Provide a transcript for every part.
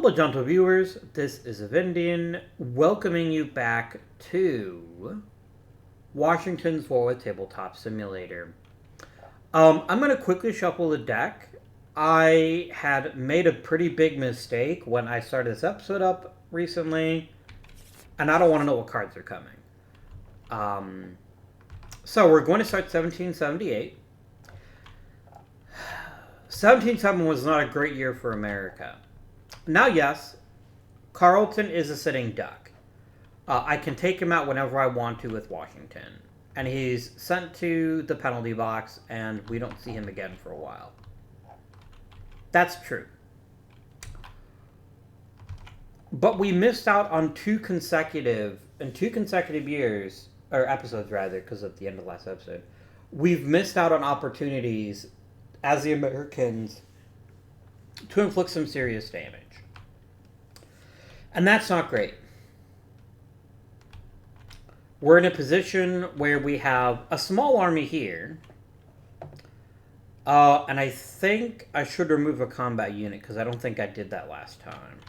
Hello, gentle viewers. This is Avindian, welcoming you back to Washington's War with Tabletop Simulator. I'm going to quickly shuffle the deck. I had made a pretty big mistake when I started this episode up recently, and I don't want to know what cards are coming. So we're going to start 1778. 1770 was not a great year for America. Now, yes, Carleton is a sitting duck. I can take him out whenever I want to with Washington. And he's sent to the penalty box, and we don't see him again for a while. That's true. But we missed out on two consecutive years, or episodes rather, because of the end of the last episode. We've missed out on opportunities as the Americans to inflict some serious damage. And that's not great. We're in a position where we have a small army here. And I think I should remove a combat unit because I don't think I did that last time.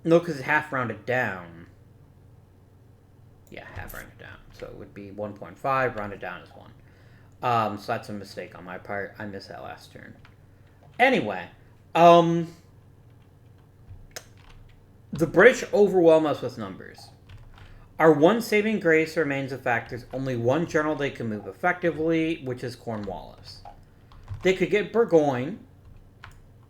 No, because it's half rounded down. Yeah, half rounded down. So it would be 1.5, rounded down is 1. So that's a mistake on my part. I missed that last turn. Anyway, the British overwhelm us with numbers. Our one saving grace remains the fact there's only one general they can move effectively, which is Cornwallis. They could get Burgoyne,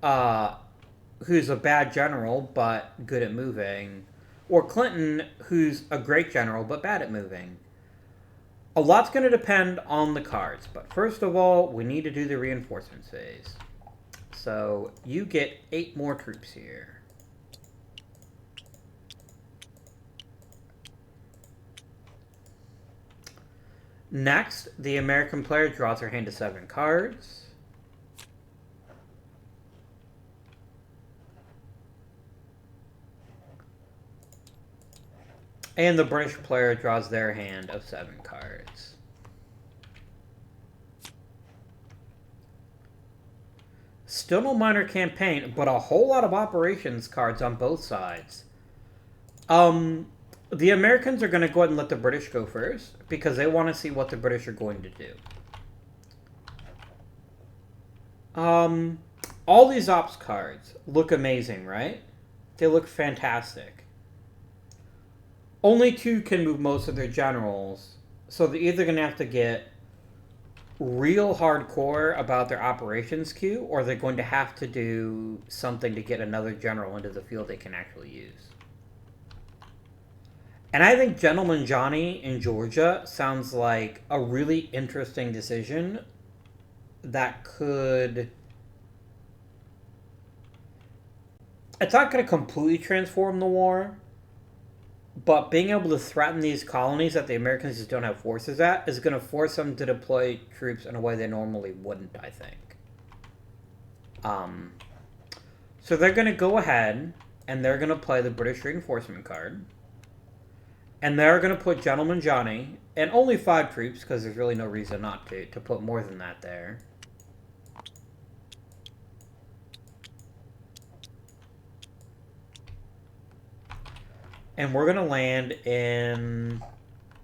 who's a bad general but good at moving, or Clinton, who's a great general but bad at moving. A lot's going to depend on the cards, but first of all, we need to do the reinforcements phase. So you get 8 more troops here. Next, the American player draws their hand to 7 cards. And the British player draws their hand of 7 cards. Still no minor campaign, but a whole lot of operations cards on both sides. The Americans are going to go ahead and let the British go first because they want to see what the British are going to do. All these ops cards look amazing, right? They look fantastic. Only 2 can move most of their generals, so they're either going to have to get real hardcore about their operations queue, or they're going to have to do something to get another general into the field they can actually use. And I think Gentleman Johnny in Georgia sounds like a really interesting decision that could... It's not going to completely transform the war, but being able to threaten these colonies that the Americans just don't have forces at is going to force them to deploy troops in a way they normally wouldn't, I think. So they're going to go ahead and they're going to play the British reinforcement card. And they're going to put Gentleman Johnny, and only 5 troops, because there's really no reason not to put more than that there. And we're going to land in,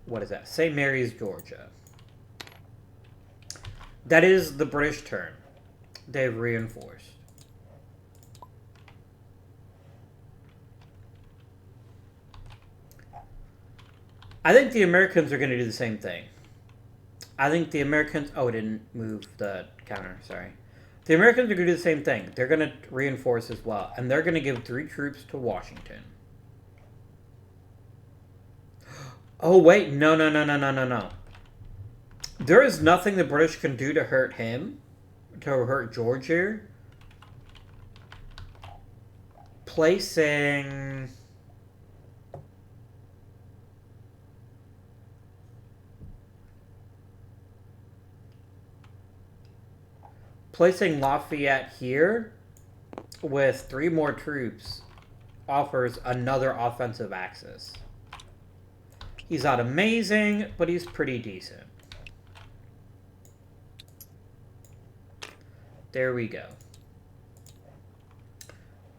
what is that? St. Mary's, Georgia. That is the British turn. They've reinforced. I think the Americans are going to do the same thing. I think the Americans... Oh, it didn't move the counter, sorry. The Americans are going to do the same thing. They're going to reinforce as well. And they're going to give 3 troops to Washington. Oh, wait. No. There is nothing the British can do to hurt him. To hurt George here. Placing Lafayette here with 3 more troops offers another offensive axis. He's not amazing, but he's pretty decent. There we go.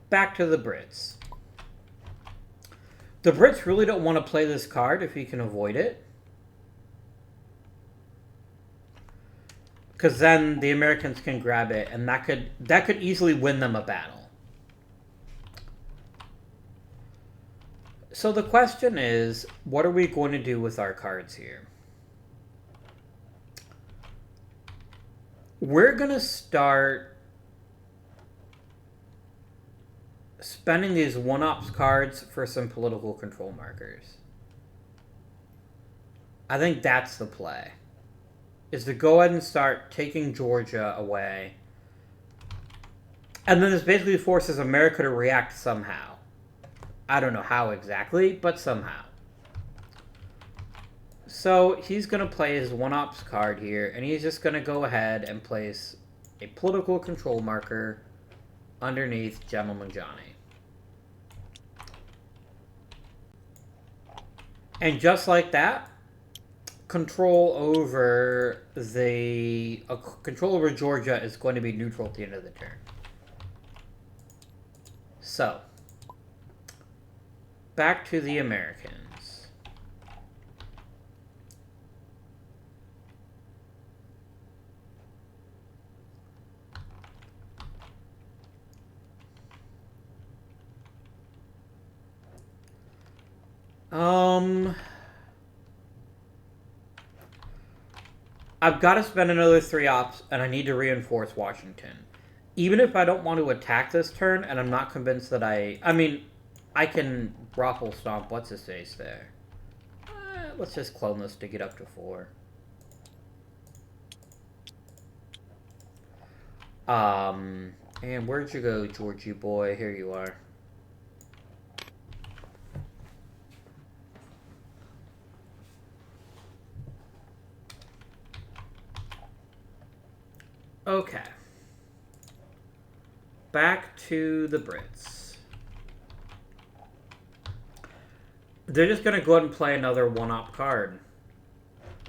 Back to the Brits. The Brits really don't want to play this card if you can avoid it. Because then the Americans can grab it, and that could easily win them a battle. So the question is, what are we going to do with our cards here? We're going to start spending these one-ops cards for some political control markers. I think that's the play. Is to go ahead and start taking Georgia away. And then this basically forces America to react somehow. I don't know how exactly, but somehow. So he's going to play his one-ops card here, and he's just going to go ahead and place a political control marker underneath Gentleman Johnny. And just like that, control over Georgia is going to be neutral at the end of the turn. So, back to the Americans. I've got to spend another 3 ops, and I need to reinforce Washington. Even if I don't want to attack this turn, and I'm not convinced that I mean, I can Brothel Stomp what's-his-face there. Let's just clone this to get up to 4. And where'd you go, Georgie boy? Here you are. Okay. Back to the Brits. They're just going to go ahead and play another one-op card.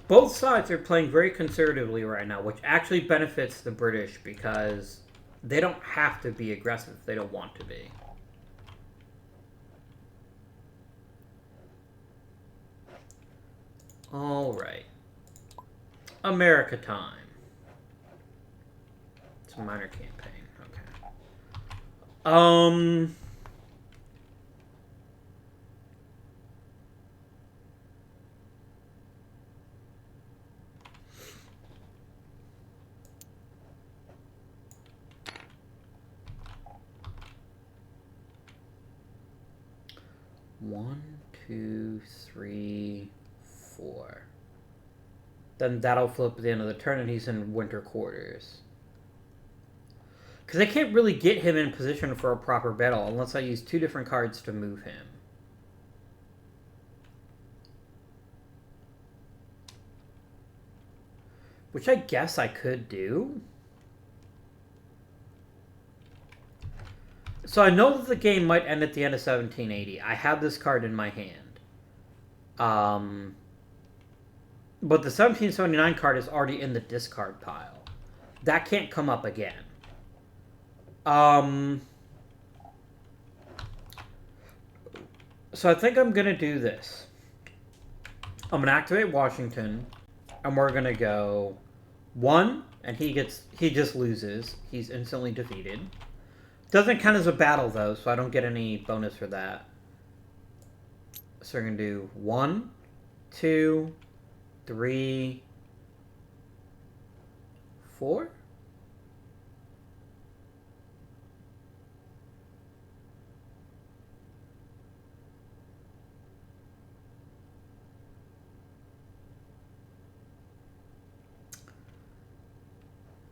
Both sides are playing very conservatively right now, which actually benefits the British because they don't have to be aggressive if they don't want to be. All right. America time. It's a minor campaign. Okay. 1, 2, 3, 4. Then that'll flip at the end of the turn and he's in winter quarters. Because I can't really get him in position for a proper battle unless I use 2 different cards to move him. Which I guess I could do. So I know that the game might end at the end of 1780. I have this card in my hand. But the 1779 card is already in the discard pile. That can't come up again. So I think I'm going to do this. I'm going to activate Washington. And we're going to go 1. And he just loses. He's instantly defeated. Doesn't count as a battle, though, so I don't get any bonus for that. So we're going to do 1, 2, 3, 4.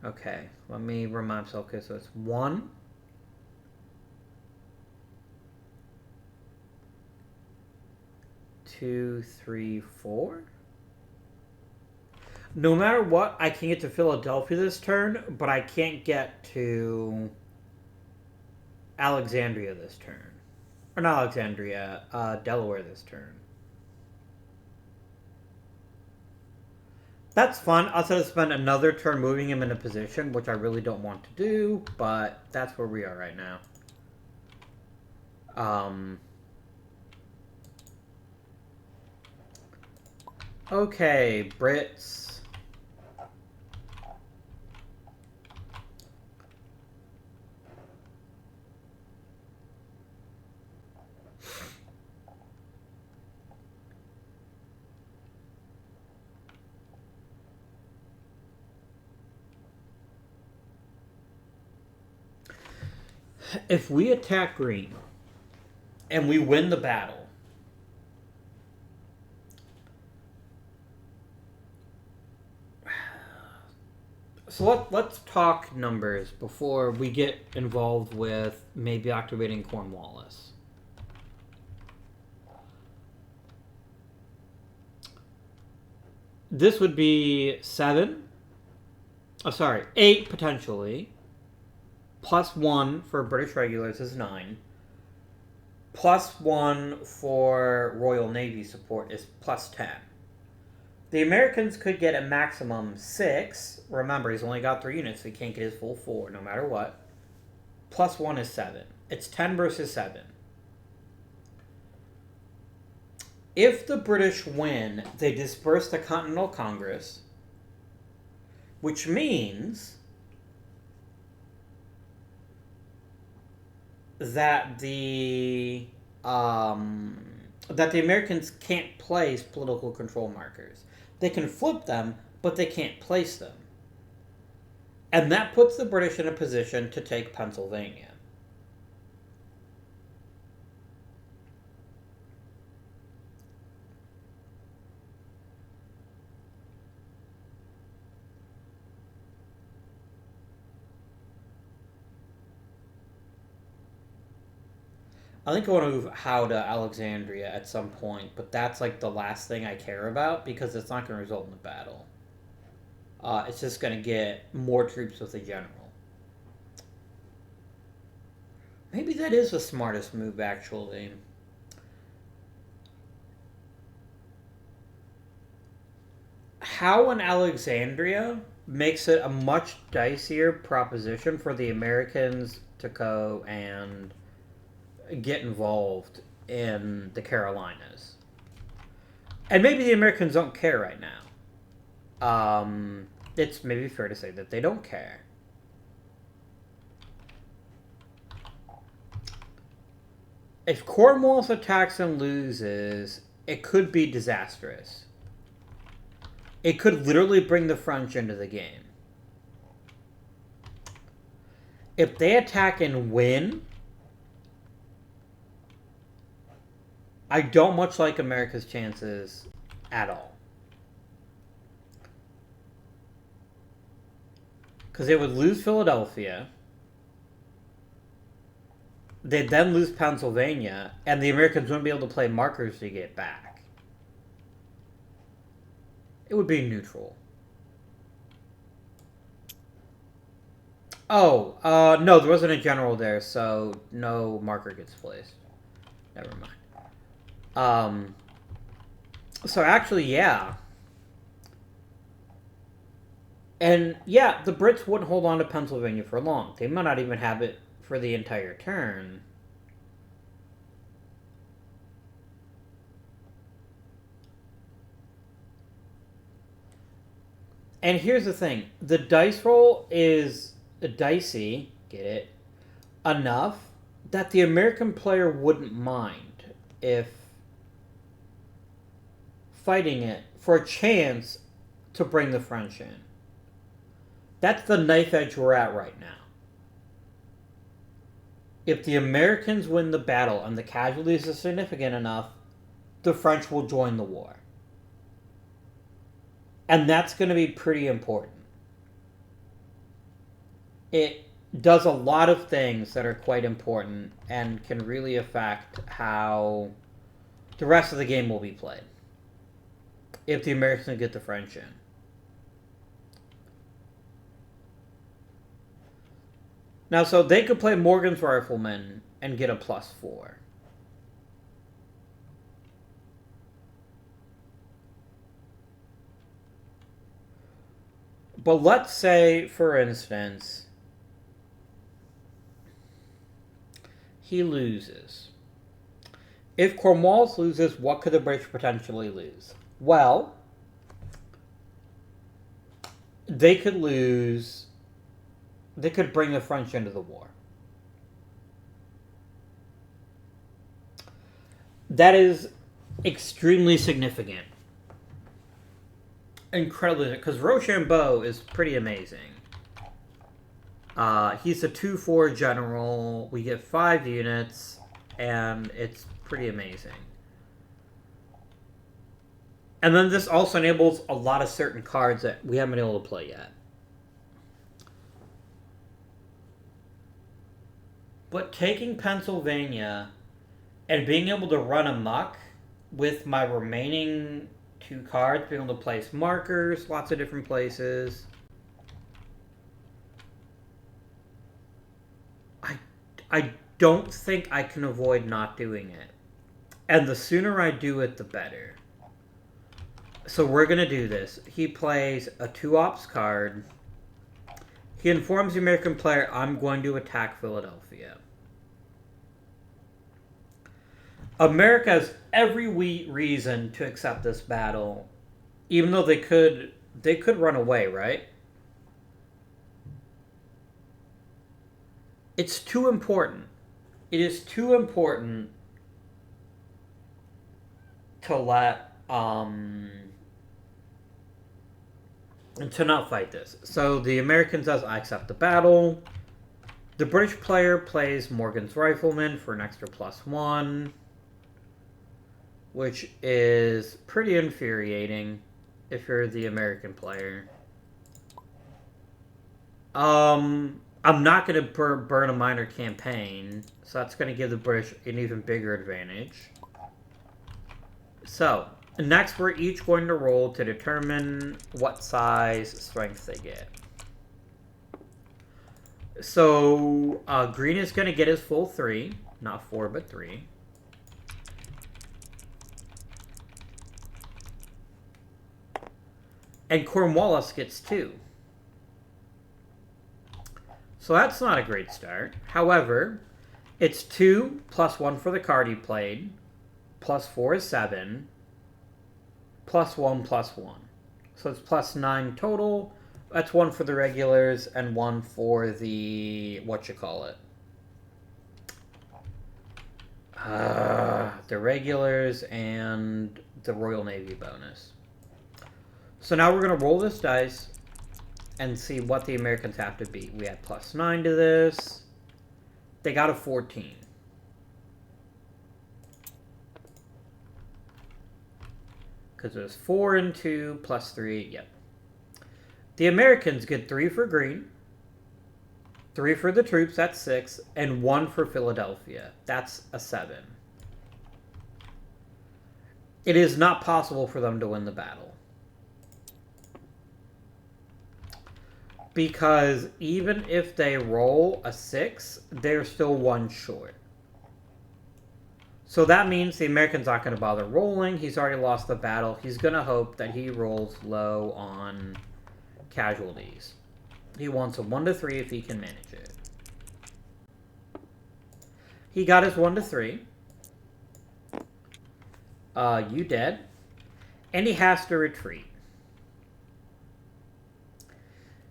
Okay, let me remind myself. Okay, so it's 1. 2, 3, 4. No matter what, I can get to Philadelphia this turn, but I can't get to Alexandria this turn. Or not Alexandria, Delaware this turn. That's fun. I'll have to spend another turn moving him in a position, which I really don't want to do, but that's where we are right now. Okay, Brits. If we attack green and we win the battle, so let's talk numbers before we get involved with maybe activating Cornwallis. This would be 7. Oh, sorry, 8 potentially. +1 for British regulars is 9. +1 for Royal Navy support is +10. The Americans could get a maximum 6. Remember, he's only got 3 units, so he can't get his full 4 no matter what. +1 is 7. It's 10 versus 7. If the British win, they disperse the Continental Congress, which means that the Americans can't place political control markers. They can flip them, but they can't place them. And that puts the British in a position to take Pennsylvania. I think I want to move Howe to Alexandria at some point, but that's like the last thing I care about because it's not going to result in a battle. It's just going to get more troops with the general. Maybe that is the smartest move, actually. Howe and Alexandria makes it a much dicier proposition for the Americans to go and get involved in the Carolinas. And maybe the Americans don't care right now. It's maybe fair to say that they don't care. If Cornwallis attacks and loses, it could be disastrous. It could literally bring the French into the game. If they attack and win, I don't much like America's chances at all. Because they would lose Philadelphia. They'd then lose Pennsylvania, and the Americans wouldn't be able to play markers to get back. It would be neutral. Oh, no, there wasn't a general there, so no marker gets placed. Never mind. So actually, yeah. And yeah, the Brits wouldn't hold on to Pennsylvania for long. They might not even have it for the entire turn. And here's the thing. The dice roll is dicey, get it, enough that the American player wouldn't mind if fighting it for a chance to bring the French in. That's the knife edge we're at right now. If the Americans win the battle and the casualties are significant enough, the French will join the war. And that's going to be pretty important. It does a lot of things that are quite important and can really affect how the rest of the game will be played if the Americans get the French in. Now, so they could play Morgan's Riflemen and get a +4. But let's say, for instance, he loses. If Cornwallis loses, what could the British potentially lose? Well, they could lose. They could bring the French into the war. That is extremely significant. Incredibly, because Rochambeau is pretty amazing. He's a 2-4 general. We get 5 units, and it's pretty amazing. And then this also enables a lot of certain cards that we haven't been able to play yet. But taking Pennsylvania and being able to run amok with my remaining 2 cards, being able to place markers, lots of different places. I don't think I can avoid not doing it. And the sooner I do it, the better. So we're going to do this. He plays a 2-ops card. He informs the American player, I'm going to attack Philadelphia. America has every reason to accept this battle, even though they could run away, right? It's too important. It is too important to let to not fight this. So the American says, I accept the battle. The British player plays Morgan's Rifleman for an extra +1, which is pretty infuriating if you're the American player. I'm not going to burn a minor campaign, so that's going to give the British an even bigger advantage. So, next we're each going to roll to determine what size strength they get. So, green is going to get his full 3, not 4, but 3. And Cornwallis gets 2. So that's not a great start. However, it's 2 plus 1 for the card he played, plus 4 is 7, plus 1 plus 1. So it's +9 total. That's 1 for the regulars and 1 for the, the regulars and the Royal Navy bonus. So now we're going to roll this dice and see what the Americans have to beat. We had +9 to this. They got a 14. Because it was 4 and 2 plus 3. Yep. The Americans get 3 for green, 3 for the troops, that's 6, and 1 for Philadelphia. That's a 7. It is not possible for them to win the battle. Because even if they roll a 6, they're still 1 short. So that means the American's not going to bother rolling. He's already lost the battle. He's going to hope that he rolls low on casualties. He wants a 1 to 3 if he can manage it. He got his 1 to 3. You dead. And he has to retreat.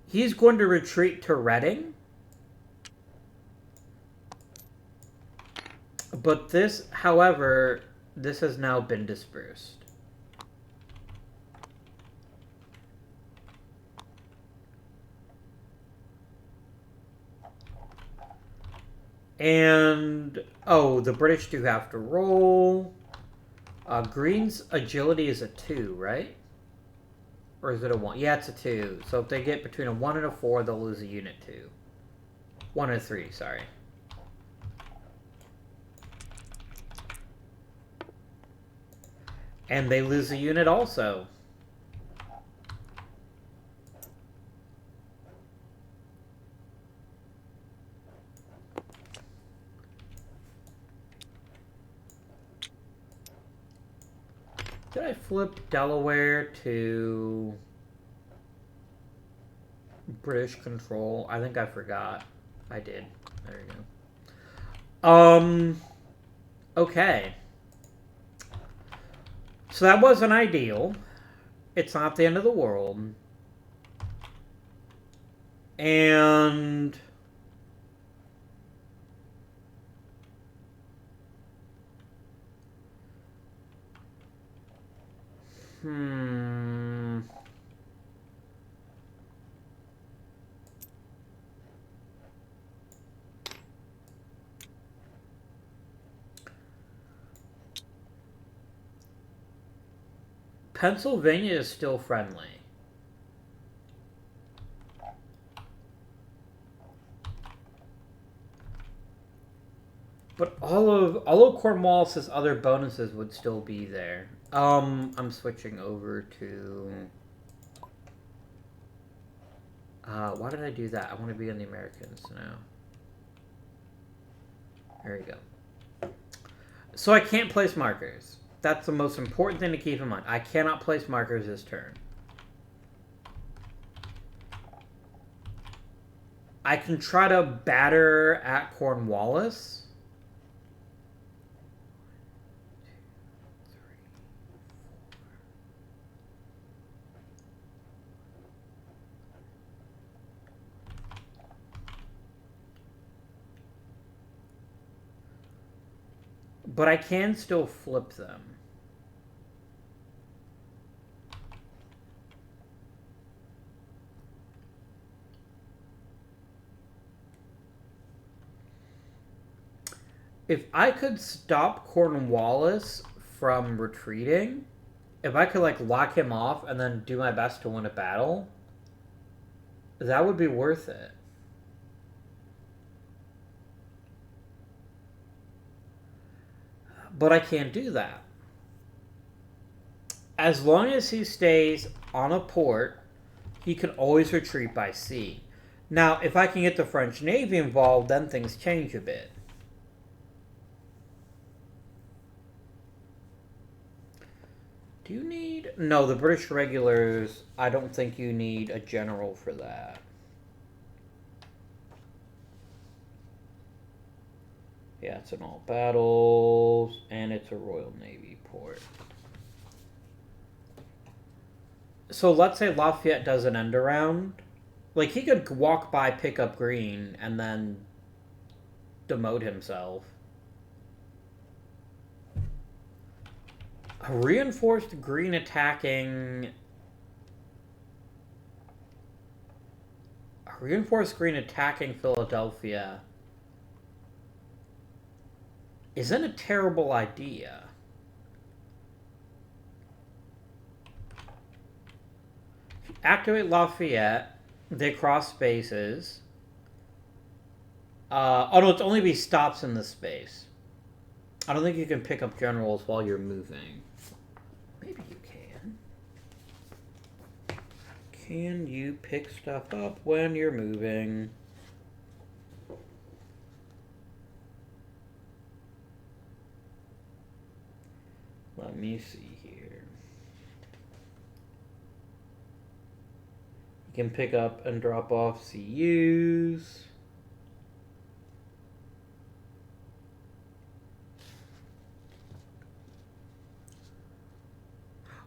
He's going to retreat to Reading. But this, however, this has now been dispersed. And, oh, the British do have to roll. Green's agility is a 2, right? Or is it a 1? Yeah, it's a 2. So if they get between a 1 and a 4, they'll lose a unit 2. 1 and a 3, sorry. And they lose a unit also. Did I flip Delaware to... British control. I think I forgot. I did. There you go. Okay. So that wasn't ideal. It's not the end of the world. And... Pennsylvania is still friendly. But all of Cornwallis's other bonuses would still be there. I'm switching over to... why did I do that? I want to be on the Americans now. There we go. So I can't place markers. That's the most important thing to keep in mind. I cannot place markers this turn. I can try to batter at Cornwallis. But I can still flip them. If I could stop Cornwallis from retreating, if I could like lock him off and then do my best to win a battle, that would be worth it. But I can't do that. As long as he stays on a port, he can always retreat by sea. Now, if I can get the French Navy involved, then things change a bit. Do you need... No, the British regulars, I don't think you need a general for that. Yeah, it's an all battles, and it's a Royal Navy port. So let's say Lafayette does an end around. Like, he could walk by, pick up green, and then demote himself. A reinforced green attacking... A reinforced green attacking Philadelphia isn't a terrible idea. Activate Lafayette. They cross spaces. Oh no, it's only be stops in the space. I don't think you can pick up generals while you're moving. Maybe you can. Can you pick stuff up when you're moving? Let me see here. You can pick up and drop off CUs.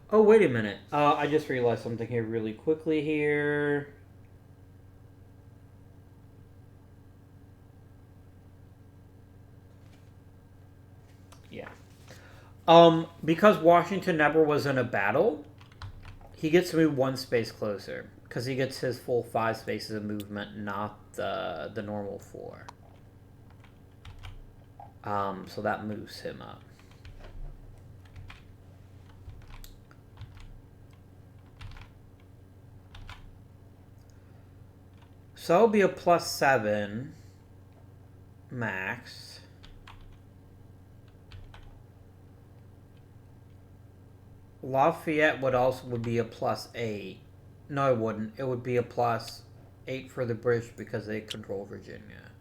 Oh, wait a minute. I just realized something here really quickly here. Yeah. Because Washington never was in a battle, he gets to move one space closer. Because he gets his full 5 spaces of movement, not the normal 4. So that moves him up. So that'll be a +7 max. Lafayette would be a +8. No, it wouldn't. It would be a +8 for the British because they control Virginia.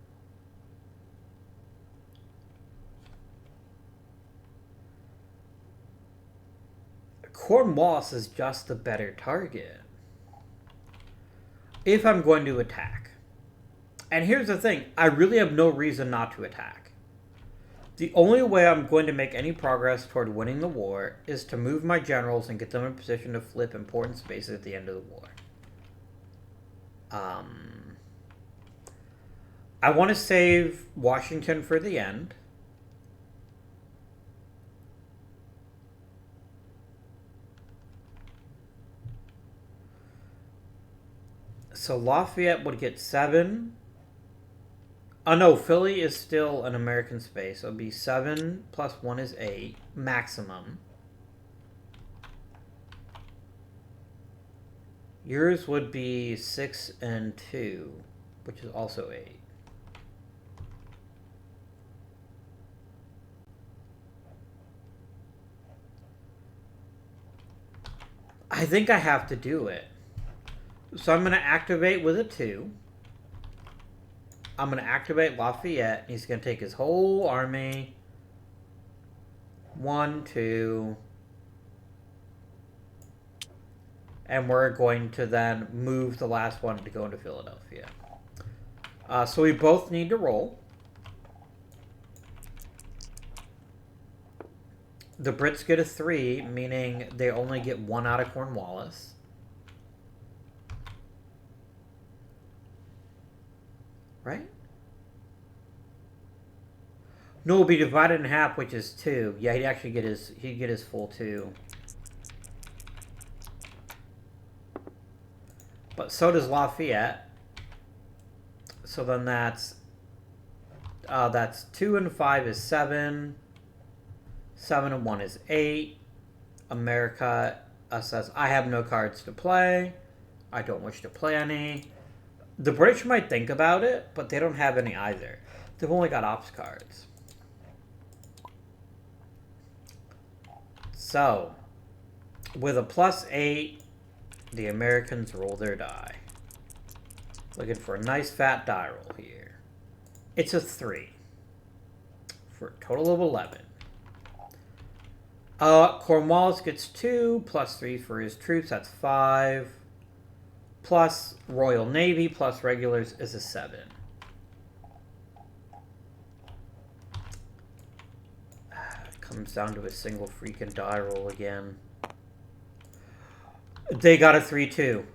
Cornwallis is just the better target. if I'm going to attack. And here's the thing, I really have no reason not to attack. The only way I'm going to make any progress toward winning the war is to move my generals and get them in position to flip important spaces at the end of the war. I want to save Washington for the end. So Lafayette would get 7. Oh no, Philly is still an American space. So it would be 7 plus 1 is 8. Maximum. Yours would be 6 and 2, which is also 8. I think I have to do it. So I'm going to activate with a 2. I'm going to activate Lafayette. He's going to take his whole army. 1, 2. And we're going to then move the last one to go into Philadelphia. So we both need to roll. The Brits get a 3, meaning they only get 1 out of Cornwallis. Right? No, it'll be divided in half, which is 2. Yeah, he'd actually get his full 2. But so does Lafayette. So then that's 2 and 5 is 7. 7 and 1 is 8. America says, I have no cards to play. I don't wish to play any. The British might think about it, but they don't have any either. They've only got ops cards. So, with a +8, the Americans roll their die. Looking for a nice fat die roll here. It's a 3. For a total of 11. Cornwallis gets 2, plus 3 for his troops, that's 5. Plus Royal Navy, plus regulars is a 7. It comes down to a single freaking die roll again. They got a 3 too.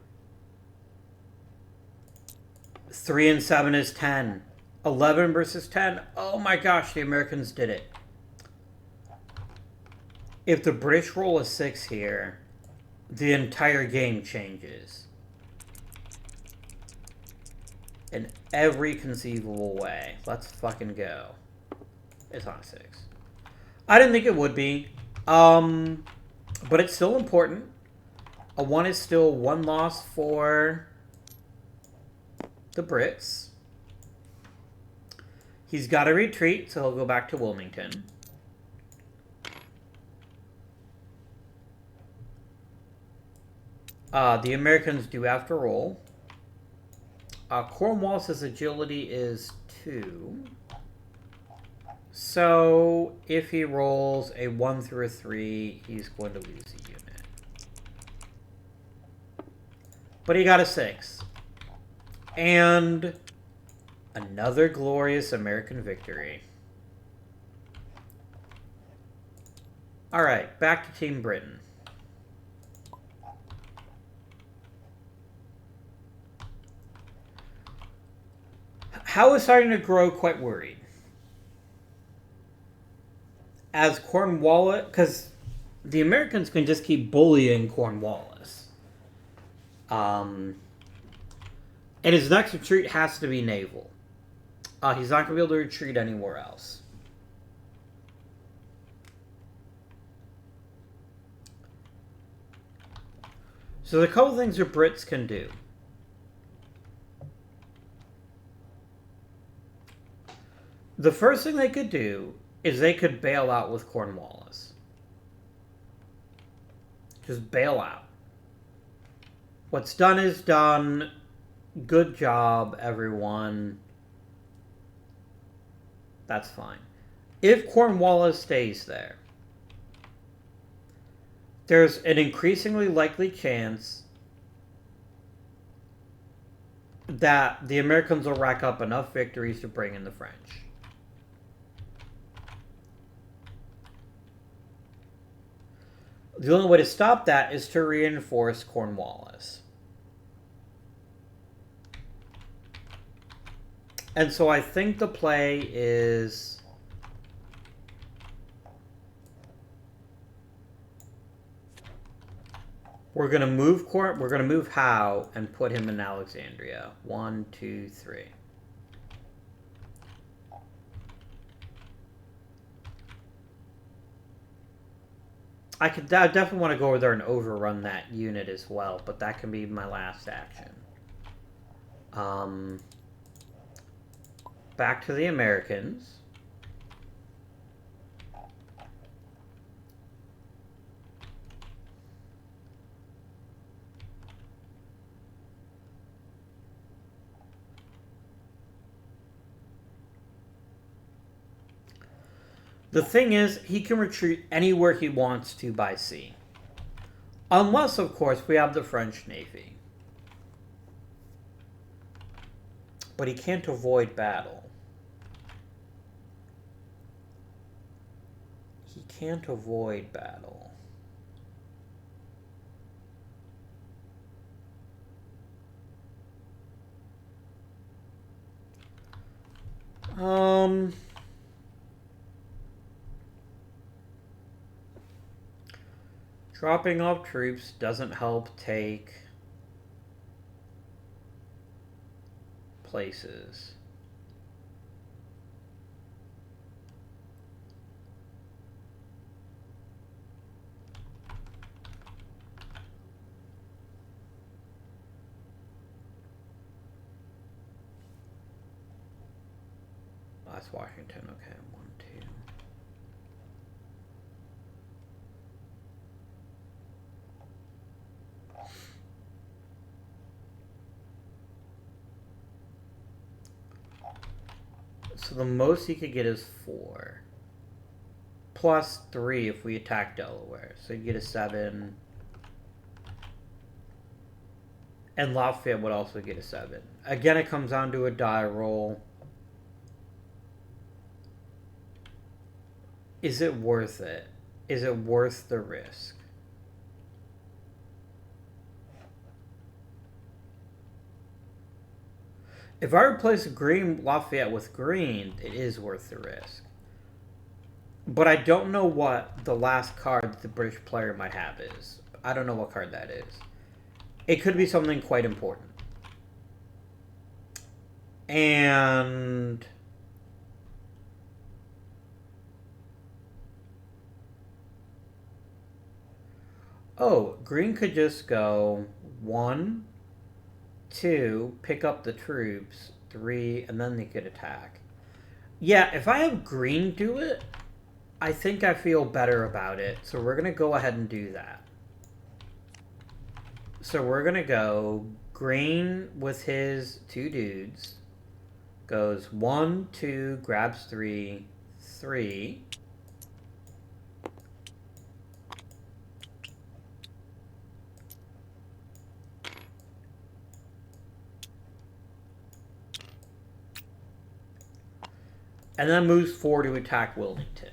3 and 7 is 10. 11 versus 10. Oh my gosh, the Americans did it. If the British roll a 6 here, the entire game changes. In every conceivable way. Let's fucking go. It's on a 6. I didn't think it would be. But it's still important. A 1 is still 1 loss for the Brits. He's got to retreat, so he'll go back to Wilmington. The Americans do have to roll. Cornwallis' agility is 2. So, if he rolls a 1 through a 3, he's going to lose a unit. But he got a 6. And another glorious American victory. Alright, back to Team Britain. Howe is starting to grow quite worried. As Cornwallis, because the Americans can just keep bullying Cornwallis. And his next retreat has to be naval. He's not going to be able to retreat anywhere else. So there's a couple things the Brits can do. The first thing they could do is they could bail out with Cornwallis. Just bail out. What's done is done. Good job, everyone. That's fine. If Cornwallis stays there, there's an increasingly likely chance that the Americans will rack up enough victories to bring in the French. The only way to stop that is to reinforce Cornwallis. And so I think the play is... We're gonna move Howe and put him in Alexandria. 1, 2, 3. I definitely want to go over there and overrun that unit as well, but that can be my last action. Back to the Americans. The thing is, he can retreat anywhere he wants to by sea. Unless, of course, we have the French Navy. But he can't avoid battle. He can't avoid battle. Dropping off troops doesn't help take places. That's Washington, okay, 1, 2. So the most he could get is 4. Plus 3 if we attack Delaware. So you get a 7. And Lafayette would also get a 7. Again, it comes down to a die roll. Is it worth it? Is it worth the risk? If I replace green Lafayette with green, it is worth the risk. But I don't know what the last card the British player might have is. I don't know what card that is. It could be something quite important. And... oh, green could just go 1, 2, pick up the troops, 3, and then they could attack. Yeah, if I have green do it, I think I feel better about it. So we're going to go ahead and do that. So we're going to go green with his 2 dudes. Goes 1, 2, grabs 3, 3. And then moves 4 to attack Wilmington.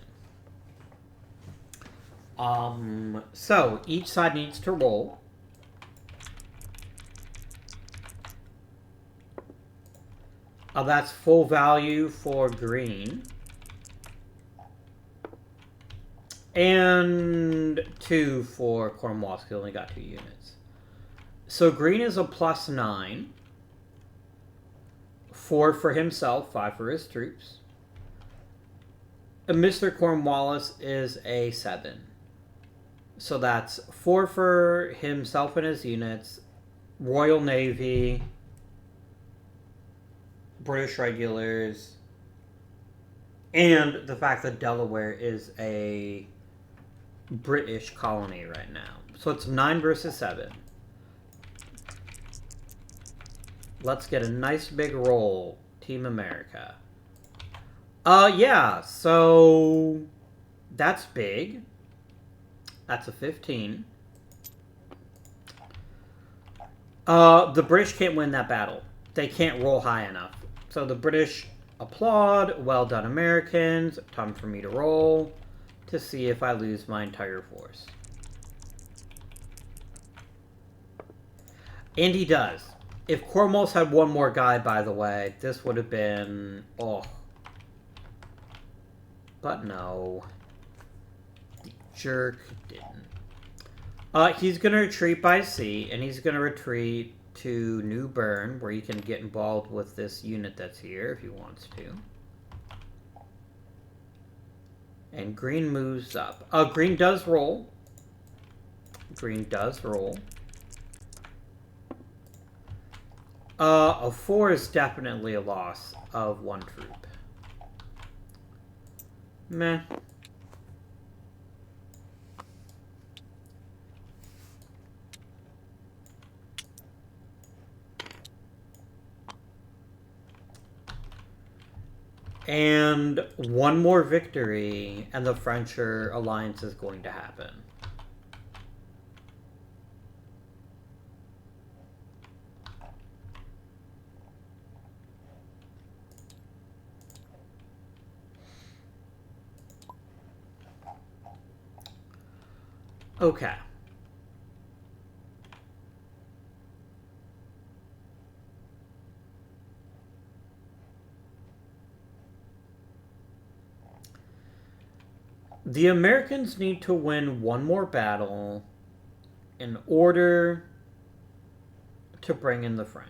So each side needs to roll. That's full value for green. And 2 for Cornwallis, because he only got 2 units. So green is a +9. 4 for himself, 5 for his troops. And Mr. Cornwallis is a 7. So that's 4 for himself and his units, Royal Navy, British regulars, and the fact that Delaware is a British colony right now. So it's 9 versus 7. Let's get a nice big roll, Team America. Yeah, so that's big. That's a 15. The British can't win that battle. they can't roll high enough. So the British applaud. Well done, Americans. Time for me to roll to see if I lose my entire force. And he does. If Cornwallis had one more guy, by the way, this would have been... Oh. But no. The jerk didn't. He's going to retreat by sea, and he's going to retreat to New Bern, where he can get involved with this unit that's here if he wants to. And green moves up. Green does roll. Green does roll. A 4 is definitely a loss of 1 troop. Meh. And one more victory, and the French alliance is going to happen. Okay. The Americans need to win one more battle in order to bring in the French.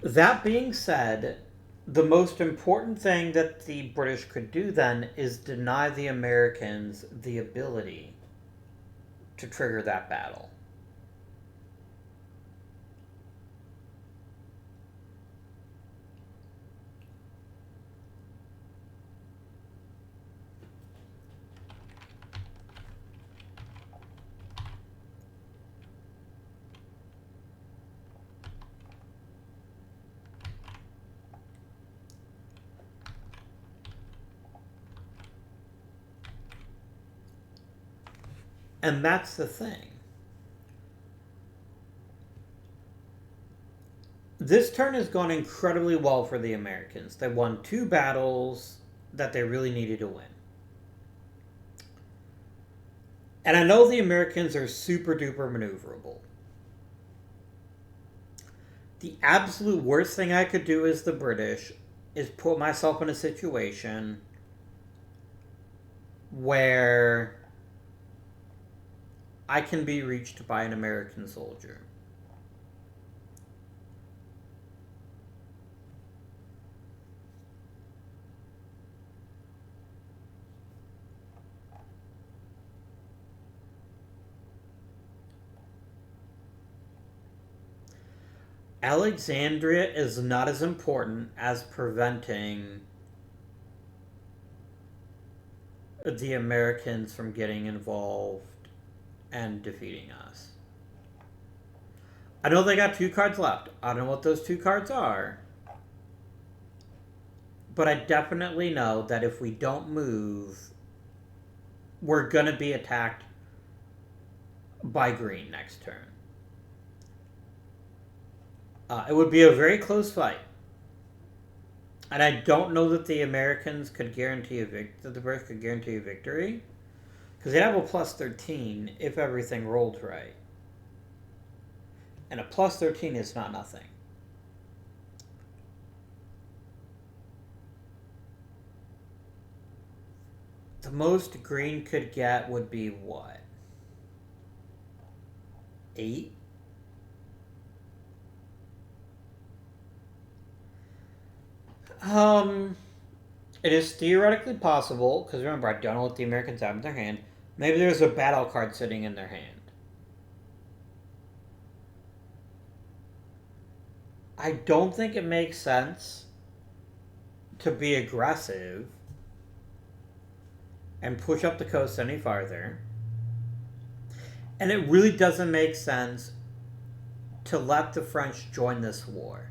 That being said, the most important thing that the British could do then is deny the Americans the ability to trigger that battle. And that's the thing. This turn has gone incredibly well for the Americans. They won 2 battles that they really needed to win. And I know the Americans are super duper maneuverable. The absolute worst thing I could do as the British is put myself in a situation where I can be reached by an American soldier. Alexandria is not as important as preventing the Americans from getting involved and defeating us. I know they got 2 cards left. I don't know what those 2 cards are. But I definitely know that if we don't move, we're going to be attacked by green next turn. It would be a very close fight. And I don't know that the Americans could guarantee that the British could guarantee a victory. Because they'd have a plus 13 if everything rolled right. And a plus 13 is not nothing. The most green could get would be what? 8? It is theoretically possible, because remember, I don't know what the Americans have in their hand. Maybe there's a battle card sitting in their hand. I don't think it makes sense to be aggressive and push up the coast any farther. And it really doesn't make sense to let the French join this war.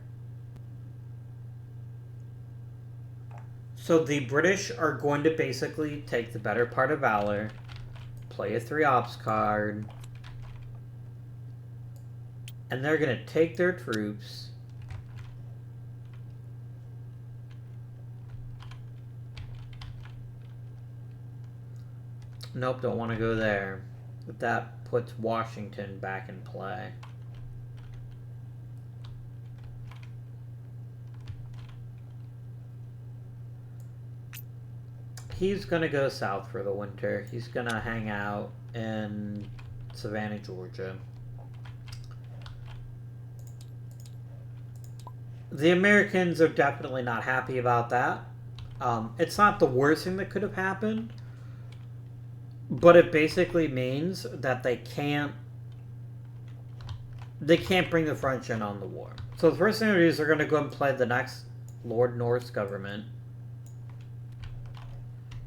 So the British are going to basically take the better part of valor, play a 3 ops card, and they're going to take their troops. Nope, don't want to go there. But that puts Washington back in play. He's going to go south for the winter. He's going to hang out in Savannah, Georgia. The Americans are definitely not happy about that. It's not the worst thing that could have happened, but it basically means that they can't bring the French in on the war. So the first thing they do is they're going to go and play the next Lord North's government,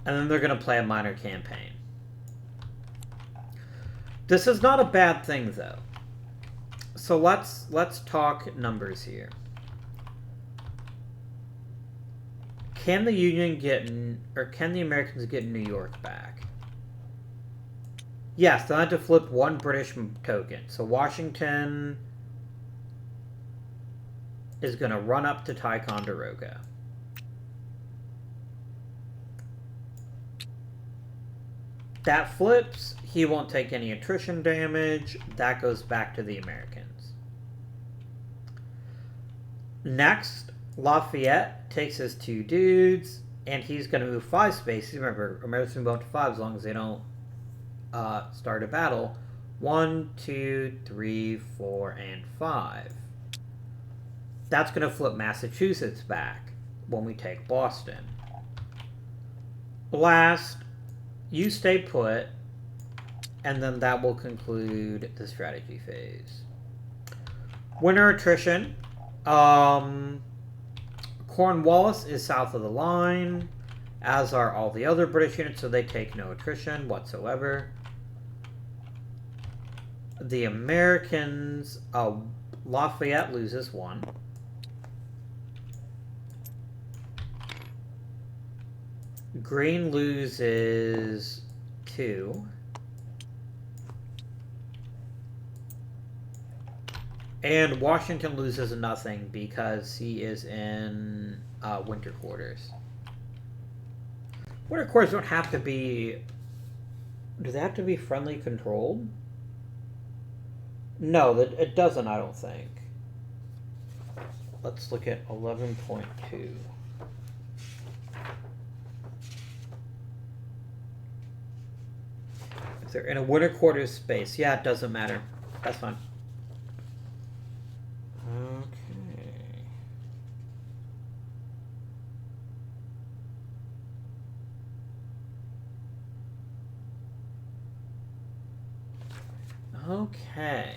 and then they're going to play a minor campaign. This is not a bad thing, though. So let's talk numbers here. Can the Union can the Americans get New York back? Yes, they'll have to flip 1 British token. So Washington is going to run up to Ticonderoga. That flips. He won't take any attrition damage. That goes back to the Americans. Next, Lafayette takes his 2 dudes, and he's going to move 5 spaces. Remember, Americans move up to 5 as long as they don't start a battle. 1, 2, 3, 4, and 5. That's going to flip Massachusetts back when we take Boston. Last, you stay put, and then that will conclude the strategy phase. Winter attrition. Cornwallis is south of the line, as are all the other British units, so they take no attrition whatsoever. The Americans, Lafayette loses 1. Green loses 2. And Washington loses nothing because he is in winter quarters. Winter quarters don't have to be... Do they have to be friendly controlled? No, it doesn't, I don't think. Let's look at 11.2. If they're in a winter quarters space, yeah, it doesn't matter. That's fine. Okay.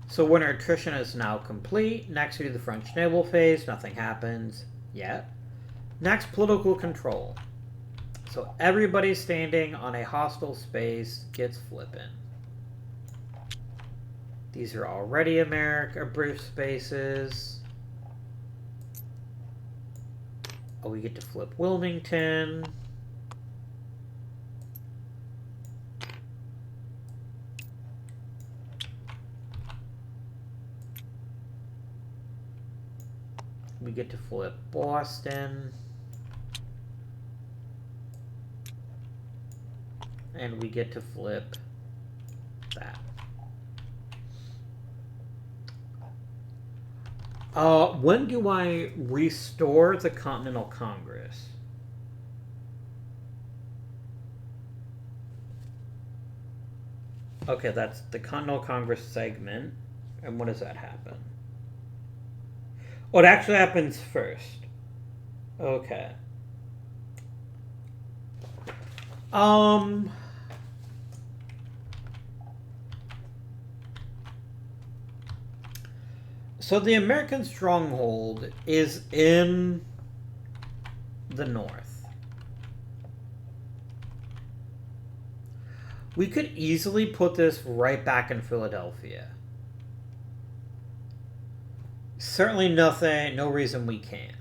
So winter attrition is now complete. Next we do the French naval phase. Nothing happens yet. Next, political control. So everybody standing on a hostile space gets flipping. These are already British spaces. Oh, we get to flip Wilmington. We get to flip Boston. And we get to flip that. When do I restore the Continental Congress? Okay, that's the Continental Congress segment. And when does that happen? Oh, it actually happens first. Okay. So the American stronghold is in the north. We could easily put this right back in Philadelphia. Certainly no reason we can't.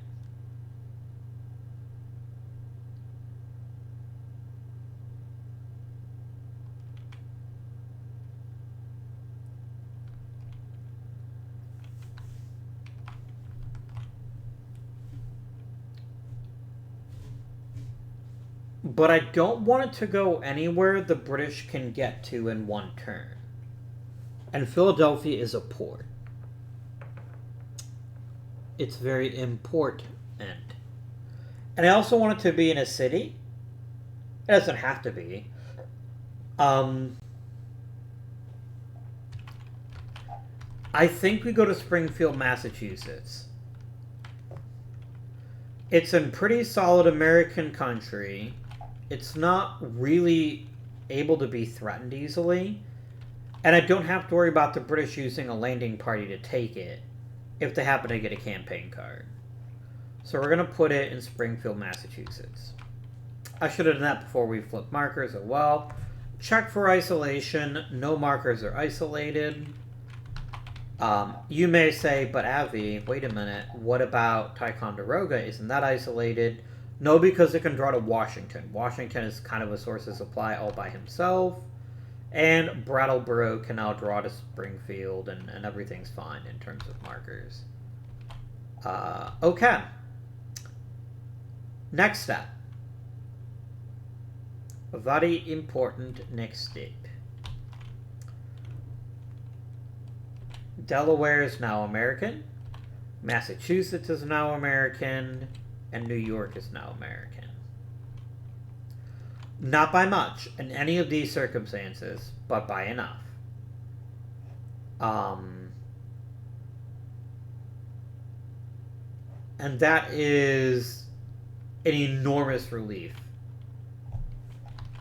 but I don't want it to go anywhere the British can get to in one turn. And Philadelphia is a port. It's very important. And I also want it to be in a city. It doesn't have to be. I think we go to Springfield, Massachusetts. It's in pretty solid American country. It's not really able to be threatened easily. And I don't have to worry about the British using a landing party to take it if they happen to get a campaign card. So we're going to put it in Springfield, Massachusetts. I should have done that before we flipped markers as well. Check for isolation. No markers are isolated. You may say, but Avi, wait a minute, what about Ticonderoga? Isn't that isolated? No, because it can draw to Washington. Washington is kind of a source of supply all by himself. And Brattleboro can now draw to Springfield, and everything's fine in terms of markers. Okay. Next step. A very important next step. Delaware is now American. Massachusetts is now American. And New York is now American. Not by much in any of these circumstances, but by enough. And that is an enormous relief.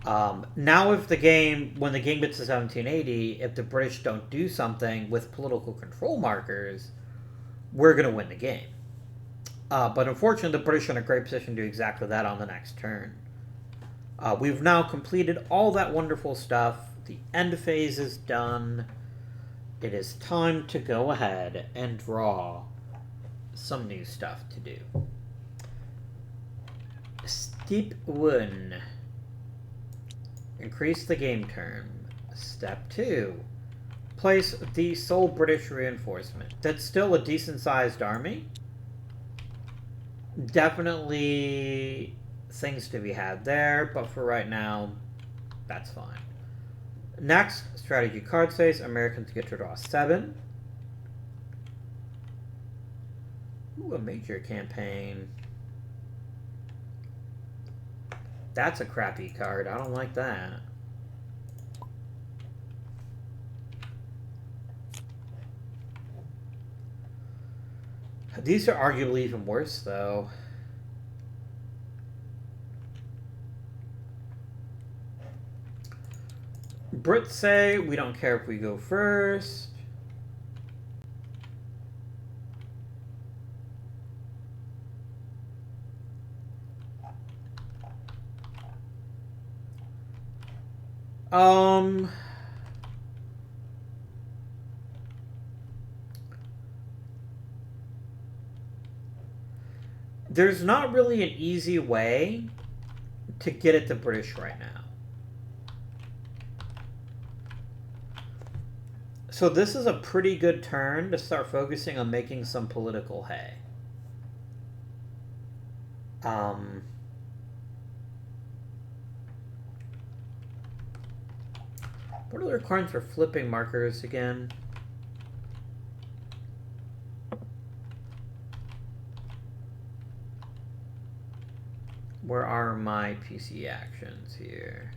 Now when the game gets to 1780, if the British don't do something with political control markers, we're going to win the game. But unfortunately, the British are in a great position to do exactly that on the next turn. We've now completed all that wonderful stuff. The end phase is done. It is time to go ahead and draw some new stuff to do. Step 1. Increase the game term. Step 2. Place the sole British reinforcement. That's still a decent-sized army. Definitely things to be had there, but for right now, that's fine. Next, strategy card phase. Americans get to draw 7. Ooh, a major campaign. That's a crappy card. I don't like that. These are arguably even worse, though. Brits say we don't care if we go first. There's not really an easy way to get at the British right now. So this is a pretty good turn to start focusing on making some political hay. What are the requirements for flipping markers again? Where are my PC actions here?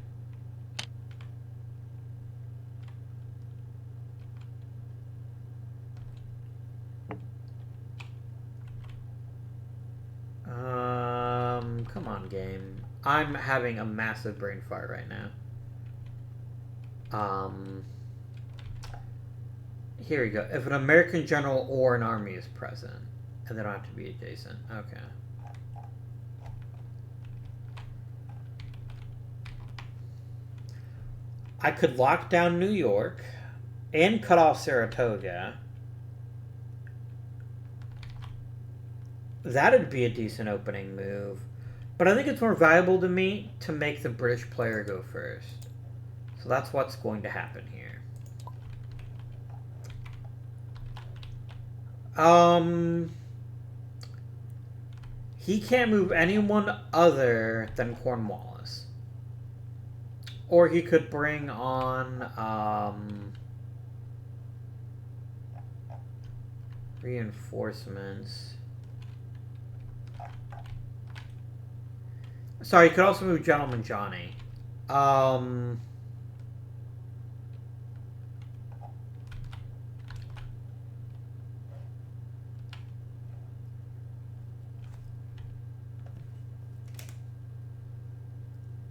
Come on, game. I'm having a massive brain fart right now. Here we go. If an American general or an army is present, and they don't have to be adjacent. Okay. I could lock down New York and cut off Saratoga. That'd be a decent opening move. But I think it's more valuable to me to make the British player go first. So that's what's going to happen here. He can't move anyone other than Cornwallis. Or he could bring on reinforcements. Sorry, he could also move Gentleman Johnny.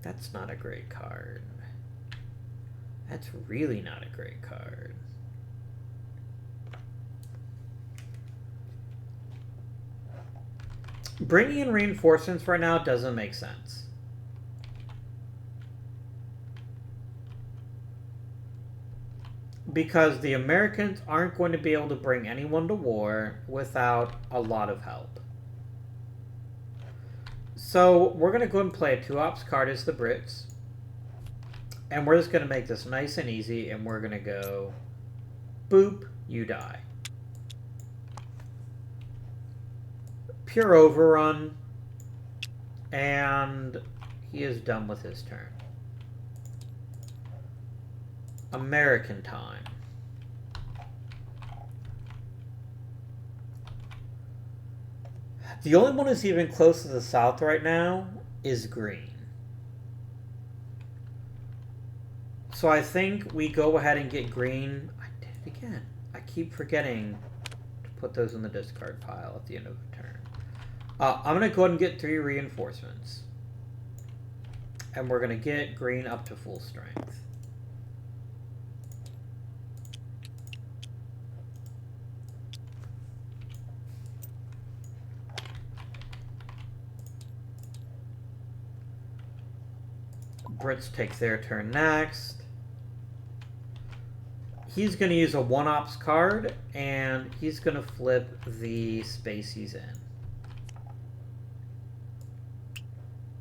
That's not a great card. That's really not a great card. Bringing in reinforcements right now doesn't make sense. Because the Americans aren't going to be able to bring anyone to war without a lot of help. So we're going to go and play a 2-ops card as the Brits. And we're just going to make this nice and easy, and we're going to go, boop, you die. Pure overrun, and he is done with his turn. American time. The only one who's even close to the south right now is green. So I think we go ahead and get green. I did it again. I keep forgetting to put those in the discard pile at the end of the turn. I'm going to go ahead and get 3 reinforcements. And we're going to get green up to full strength. Brits take their turn next. He's going to use a 1-ops card, and he's going to flip the space he's in.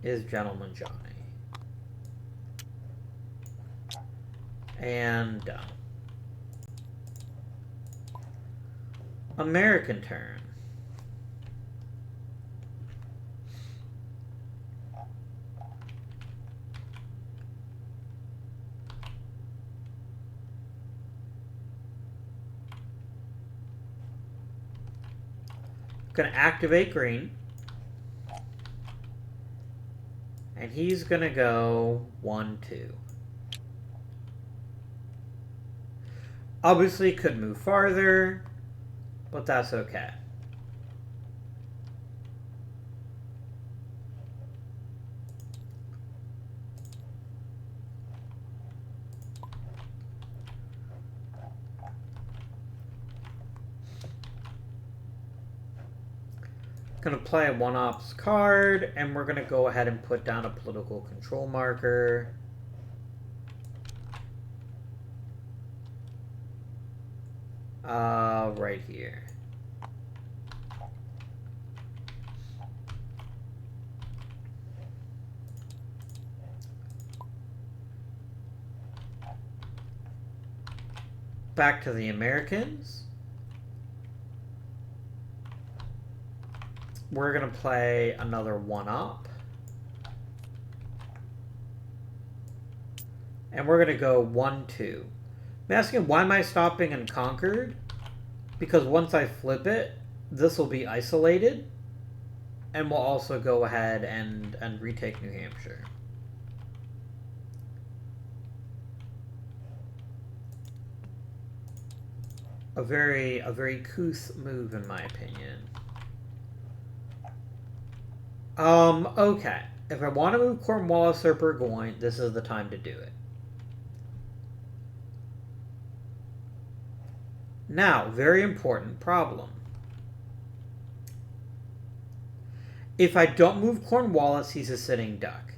Is Gentleman Johnny. And done. American turn. Going to activate green. And he's going to go 1-2. Obviously could move farther, but that's okay. Going to play a 1-ops card, and we're going to go ahead and put down a political control marker. Right here. Back to the Americans. We're going to play another 1-op. And we're going to go 1-2. I'm asking, why am I stopping in Concord? Because once I flip it, this will be isolated. And we'll also go ahead and retake New Hampshire. A very couth move, in my opinion. Okay. If I want to move Cornwallis or Burgoyne, this is the time to do it. Now, very important problem. If I don't move Cornwallis, he's a sitting duck.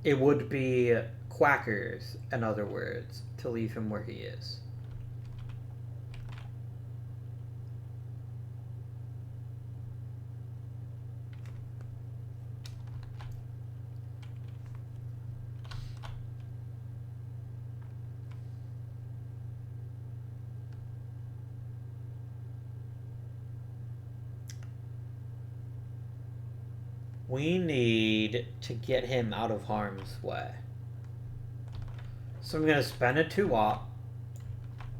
It would be quackers, in other words, to leave him where he is. We need to get him out of harm's way. So I'm going to spend a 2-op.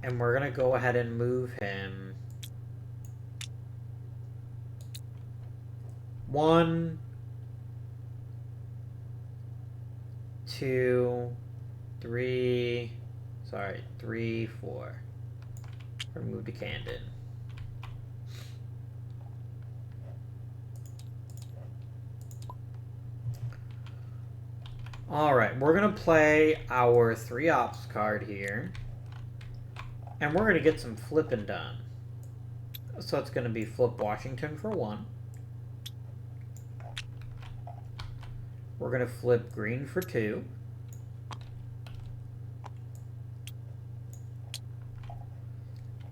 And we're going to go ahead and move him 1, 2, 3, 3, 4. We're move to Camden. Alright, we're going to play our 3 ops card here. And we're going to get some flipping done. So it's going to be flip Washington for 1. We're going to flip green for 2.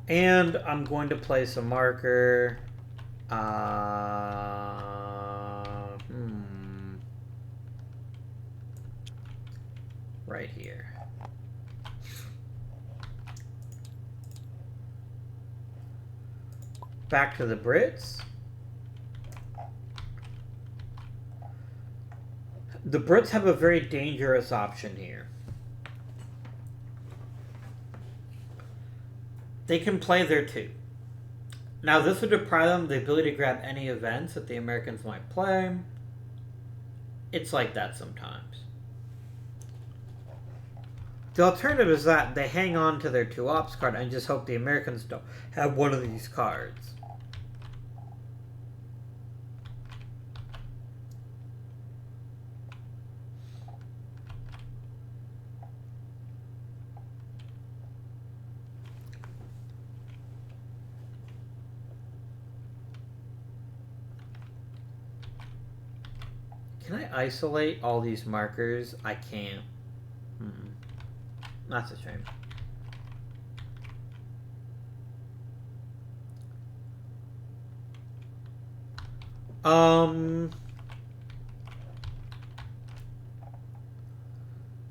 And I'm going to place a marker. Right here. Back to the Brits. The Brits have a very dangerous option here. They can play their 2. Now this would deprive them of the ability to grab any events that the Americans might play. It's like that sometimes. The alternative is that they hang on to their 2 ops card and just hope the Americans don't have one of these cards. Can I isolate all these markers? I can't. That's a shame.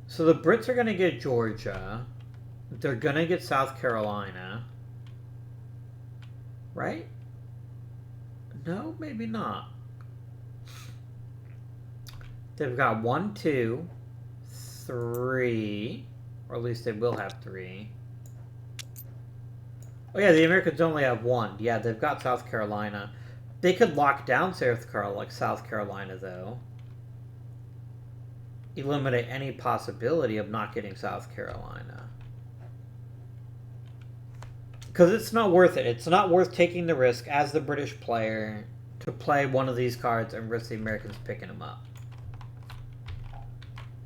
So the Brits are going to get Georgia. They're going to get South Carolina. Right? No, maybe not. They've got 1, 2, 3, or at least they will have 3. Oh yeah, the Americans only have 1. Yeah, they've got South Carolina. They could lock down South Carolina, though. Eliminate any possibility of not getting South Carolina. Because it's not worth it. It's not worth taking the risk as the British player to play one of these cards and risk the Americans picking them up.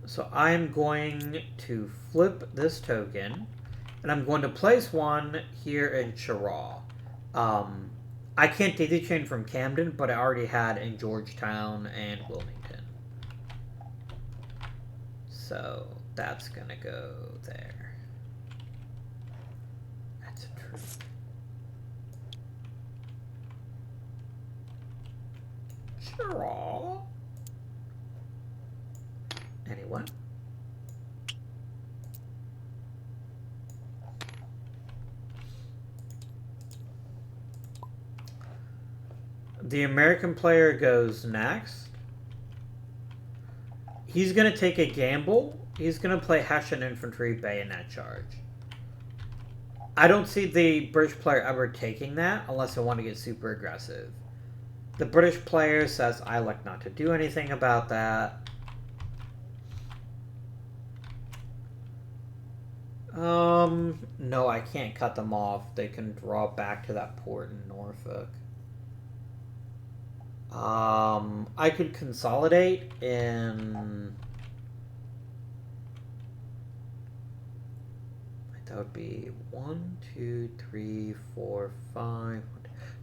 So I'm going to flip this token, and I'm going to place one here in Cheraw. I can't daisy chain from Camden, but I already had in Georgetown and Wilmington. So that's going to go there. That's a truth. Cheraw. Anyone? The American player goes next. He's going to take a gamble. He's going to play Hessian Infantry Bayonet Charge. I don't see the British player ever taking that unless they want to get super aggressive. The British player says, I like not to do anything about that. No, I can't cut them off. They can draw back to that port in Norfolk. I could consolidate in... That would be 1, 2, 3, 4, 5.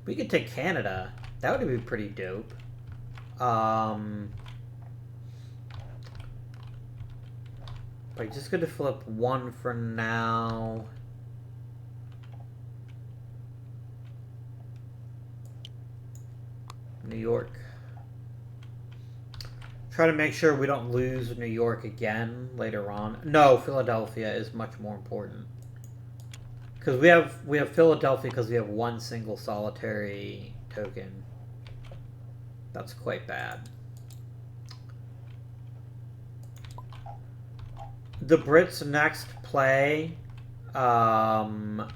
We could take Canada. That would be pretty dope. But I'm just going to flip 1 for now. New York. Try to make sure we don't lose New York again later on. No, Philadelphia is much more important. Because we have Philadelphia because we have 1 single solitary token. That's quite bad. the Brits next play the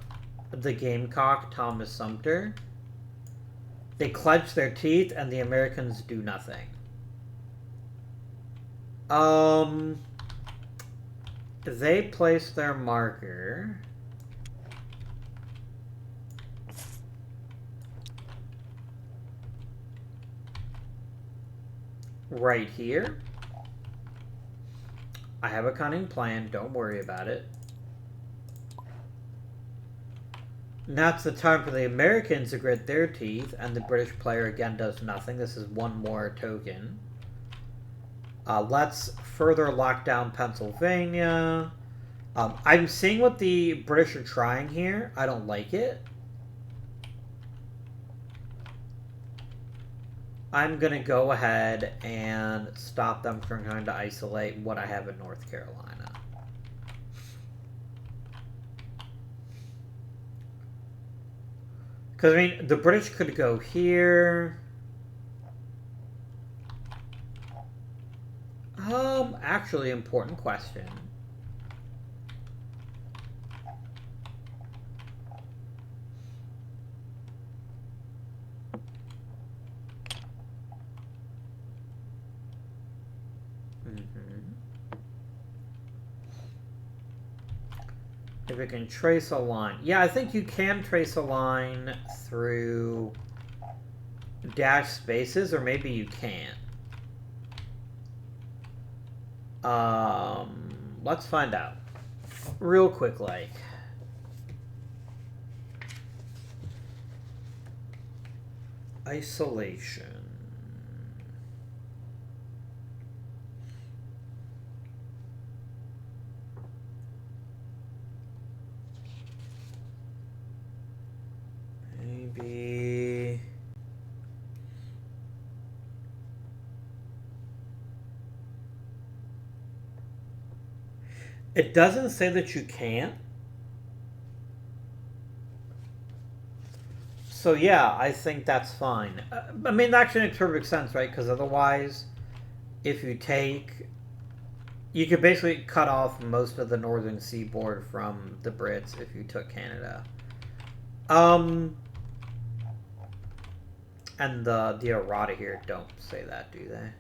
Gamecock Thomas Sumter. They clench their teeth, and the Americans do nothing. They place their marker right here. I have a cunning plan, don't worry about it. Now it's the time for the Americans to grit their teeth, and the British player again does nothing. This is one more token. Let's further lock down Pennsylvania. I'm seeing what the British are trying here. I don't like it. I'm going to go ahead and stop them from trying to isolate what I have in North Carolina. Because, I mean, the British could go here. Actually, important question. If we can trace a line. Yeah, I think you can trace a line through dash spaces, or maybe you can't. Let's find out. Real quick, like. Isolation. Maybe... It doesn't say that you can't. So yeah, I think that's fine. I mean, that actually makes perfect sense, right? Because otherwise, if you take... You could basically cut off most of the northern seaboard from the Brits if you took Canada. And the errata here don't say that, do they?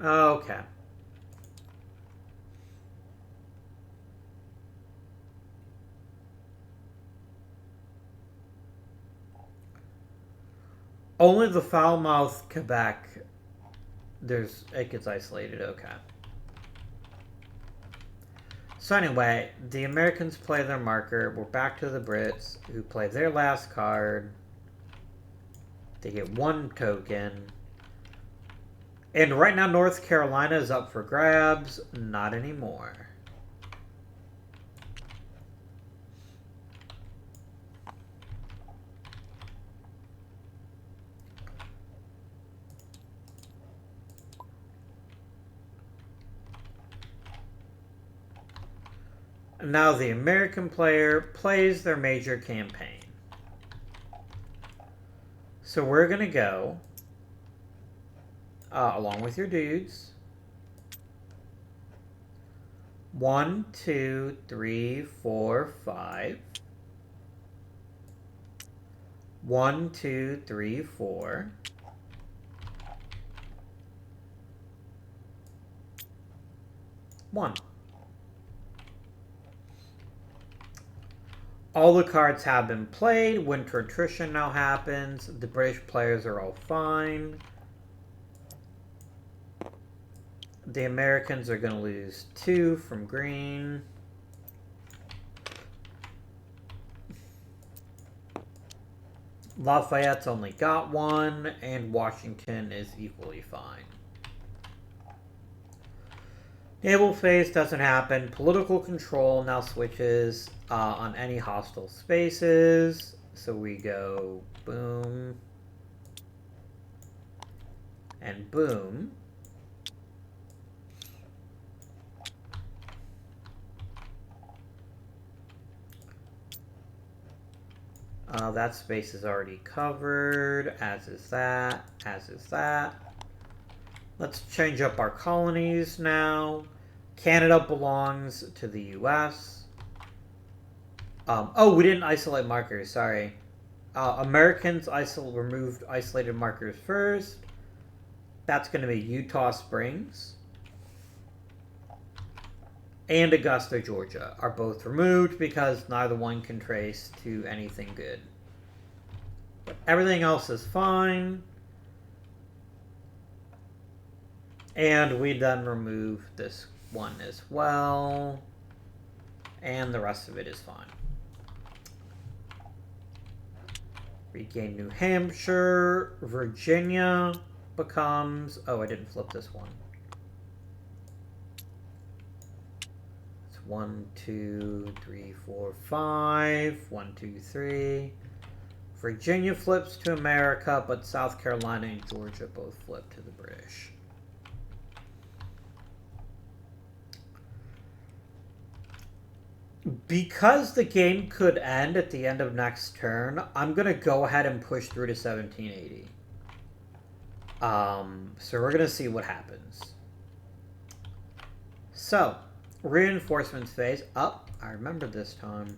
Okay. Only the Falmouth, Quebec, it gets isolated, okay. So anyway, the Americans play their marker. We're back to the Brits, who play their last card. They get one token. And right now, North Carolina is up for grabs. Not anymore. Now the American player plays their major campaign. So we're going to go, along with your dudes, 1, 2, 3, 4, 5. 1, 2, 3, 4. 1. All the cards have been played. Winter attrition now happens. The British players are all fine. The Americans are going to lose 2 from green. Lafayette's only got 1, and Washington is equally fine. Naval phase doesn't happen. Political control now switches on any hostile spaces. So we go boom and boom. That space is already covered, as is that, as is that. Let's change up our colonies now. Canada belongs to the US. Oh, we didn't isolate markers, sorry. Americans removed isolated markers first. That's going to be Utah Springs. And Augusta, Georgia are both removed because neither one can trace to anything good. But everything else is fine. And we then remove this one as well. And the rest of it is fine. Regain New Hampshire. Virginia becomes... Oh, I didn't flip this one. It's 1, 2, 3, 4, 5. 1, 2, 3. Virginia flips to America, but South Carolina and Georgia both flip to the British. Because the game could end at the end of next turn, I'm going to go ahead and push through to 1780. So we're going to see what happens. So, reinforcements phase. Oh, I remember this time.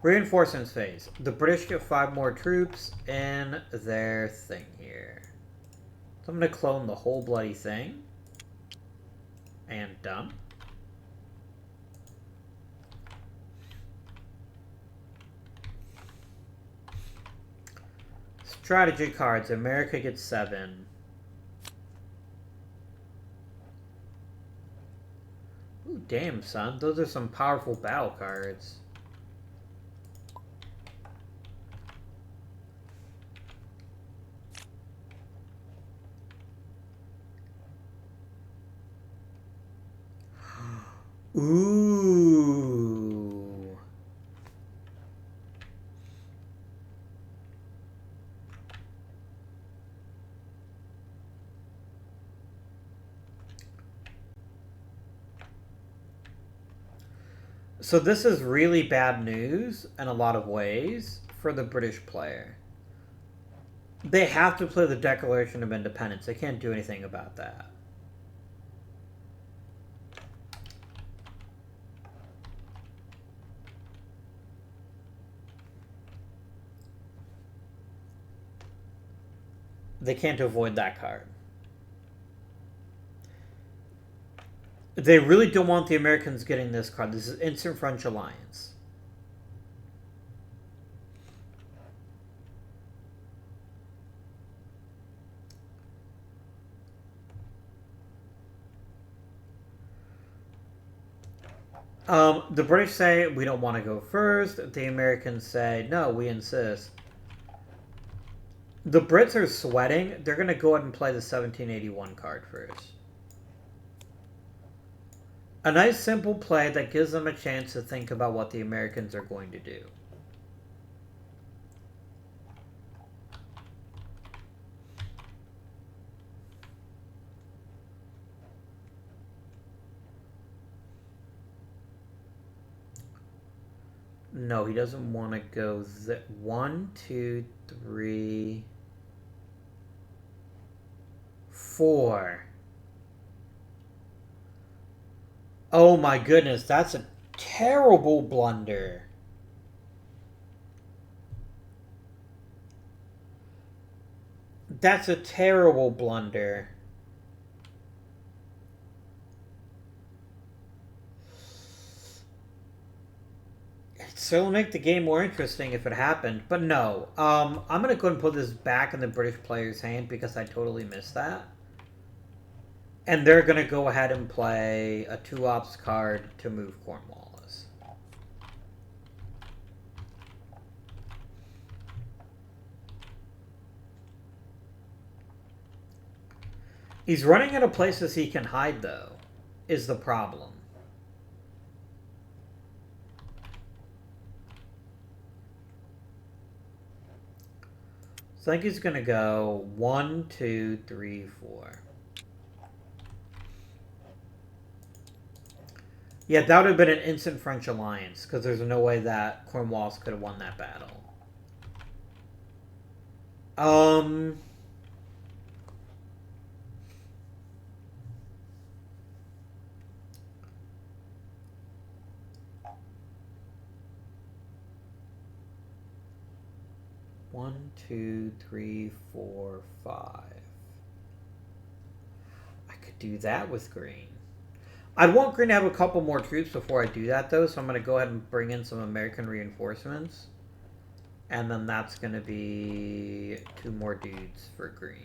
Reinforcements phase. The British get 5 more troops in their thing here. So I'm going to clone the whole bloody thing. And done. Strategy cards. America gets 7. Ooh, damn, son. Those are some powerful battle cards. Ooh. So this is really bad news in a lot of ways for the British player. They have to play the Declaration of Independence. They can't do anything about that. They can't avoid that card. They really don't want the Americans getting this card. This is instant French alliance. The British say we don't want to go first. The Americans say no, we insist. The Brits are sweating. They're going to go ahead and play the 1781 card first. A nice simple play that gives them a chance to think about what the Americans are going to do. No, he doesn't want to go 1, 2, 3, 4. Oh my goodness, that's a terrible blunder. That's a terrible blunder. So it'll make the game more interesting if it happened. But no, I'm going to go and put this back in the British player's hand because I totally missed that. And they're going to go ahead and play a 2-ops card to move Cornwallis. He's running out of places he can hide, though. is the problem. So I think he's going to go 1, 2, 3, 4. Yeah, that would have been an instant French alliance, because there's no way that Cornwallis could have won that battle. 1, 2, 3, 4, 5. I could do that with green. I'd want green to have a couple more troops before I do that, though, so I'm going to go ahead and bring in some American reinforcements. And then that's going to be 2 more dudes for green.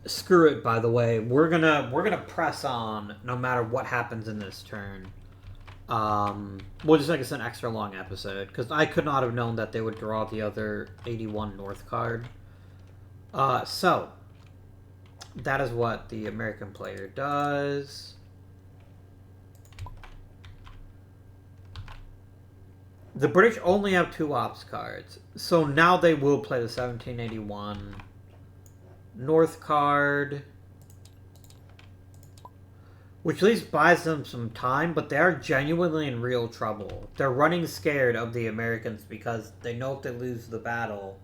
Screw it, by the way. We're gonna press on no matter what happens in this turn. We'll just make this an extra long episode, because I could not have known that they would draw the other 81 North card. So that is what the American player does. The British only have 2 ops cards, so now they will play the 1781 North card, which at least buys them some time, but they are genuinely in real trouble. They're running scared of the Americans because they know if they lose the battle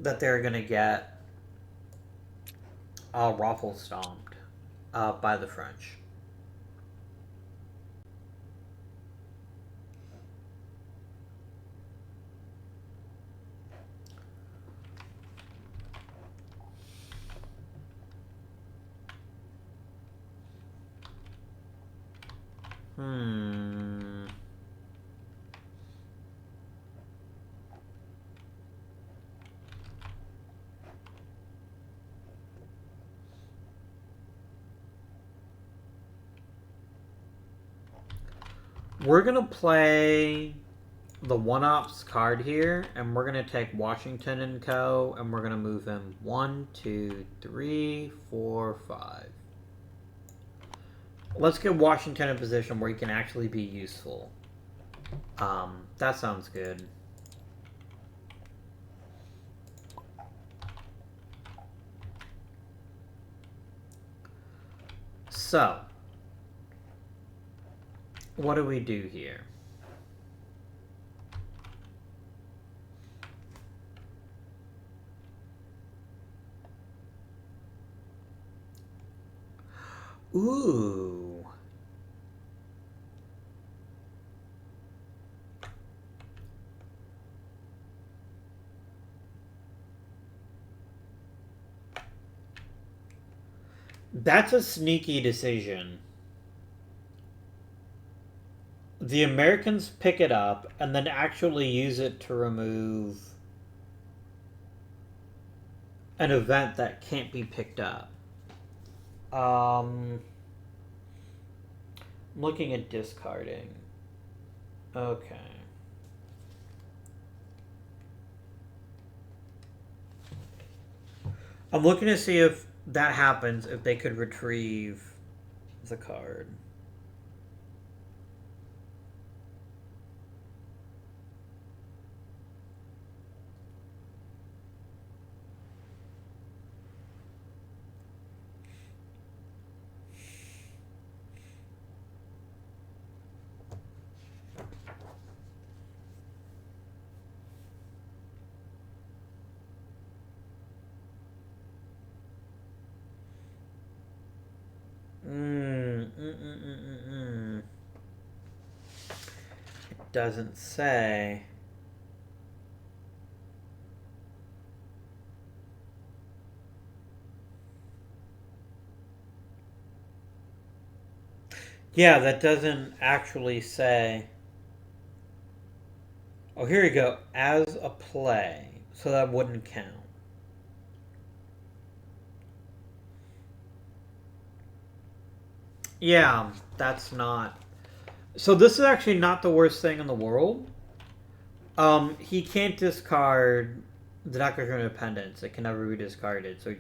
that they're going to get raffle stomped by the French. We're going to play the 1-ops card here, and we're going to take Washington and Co., and we're going to move him 1, 2, 3, 4, 5. Let's get Washington in a position where he can actually be useful. That sounds good. So, what do we do here? Ooh. That's a sneaky decision. The Americans pick it up and then actually use it to remove an event that can't be picked up. Looking at discarding. Okay. I'm looking to see if that happens, if they could retrieve the card. It doesn't say. Yeah, that doesn't actually say. Oh, here you go. As a play. So that wouldn't count. Yeah, that's not. So this is actually not the worst thing in the world. He can't discard the Declaration of Independence. It can never be discarded, so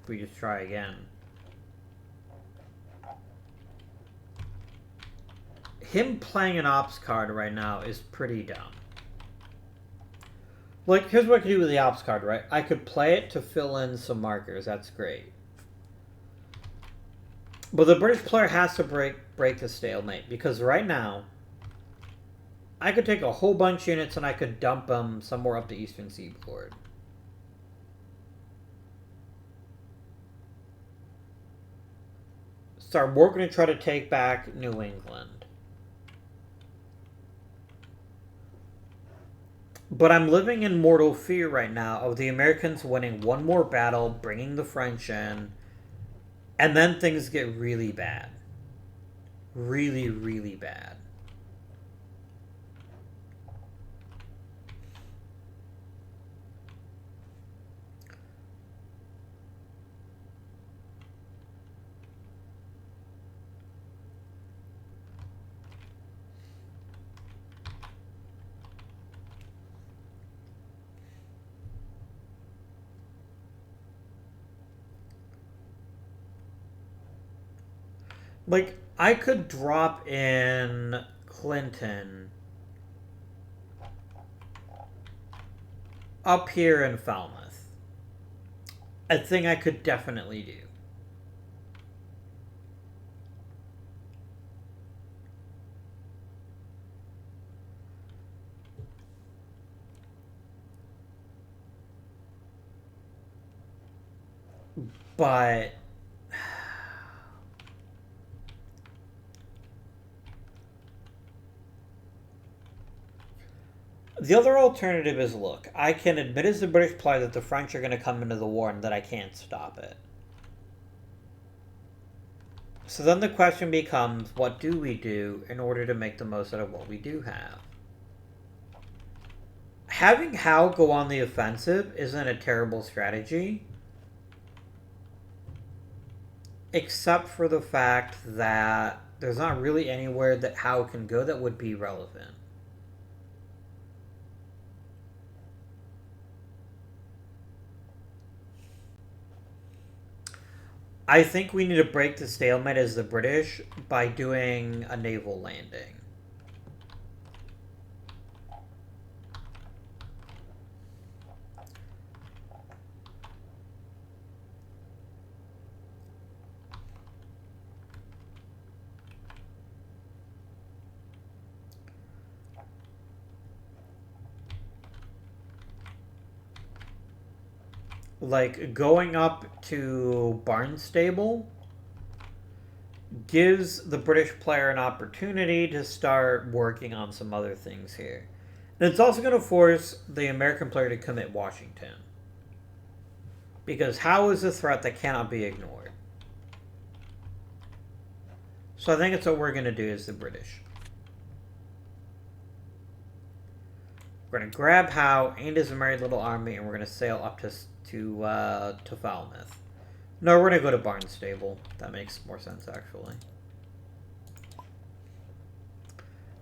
we just try again. Him playing an ops card right now is pretty dumb. Like, here's what I could do with the ops card, right? I could play it to fill in some markers. That's great. But the British player has to break the stalemate, because right now, I could take a whole bunch of units and I could dump them somewhere up the eastern seaboard. So we're going to try to take back New England. But I'm living in mortal fear right now of the Americans winning one more battle, bringing the French in, and then things get really bad. Really, really bad. Like, I could drop in Clinton up here in Falmouth. A thing I could definitely do. But the other alternative is, look, I can admit as the British player that the French are going to come into the war and that I can't stop it. So then the question becomes, what do we do in order to make the most out of what we do have? Having Howe go on the offensive isn't a terrible strategy, except for the fact that there's not really anywhere that Howe can go that would be relevant. I think we need to break the stalemate as the British by doing a naval landing. Like, going up to Barnstable gives the British player an opportunity to start working on some other things here. And it's also going to force the American player to commit Washington. Because Howe is a threat that cannot be ignored. So I think it's what we're going to do as the British. We're going to grab Howe and his merry little army, and we're going to sail up to Falmouth. No, we're going to go to Barnstable. That makes more sense, actually.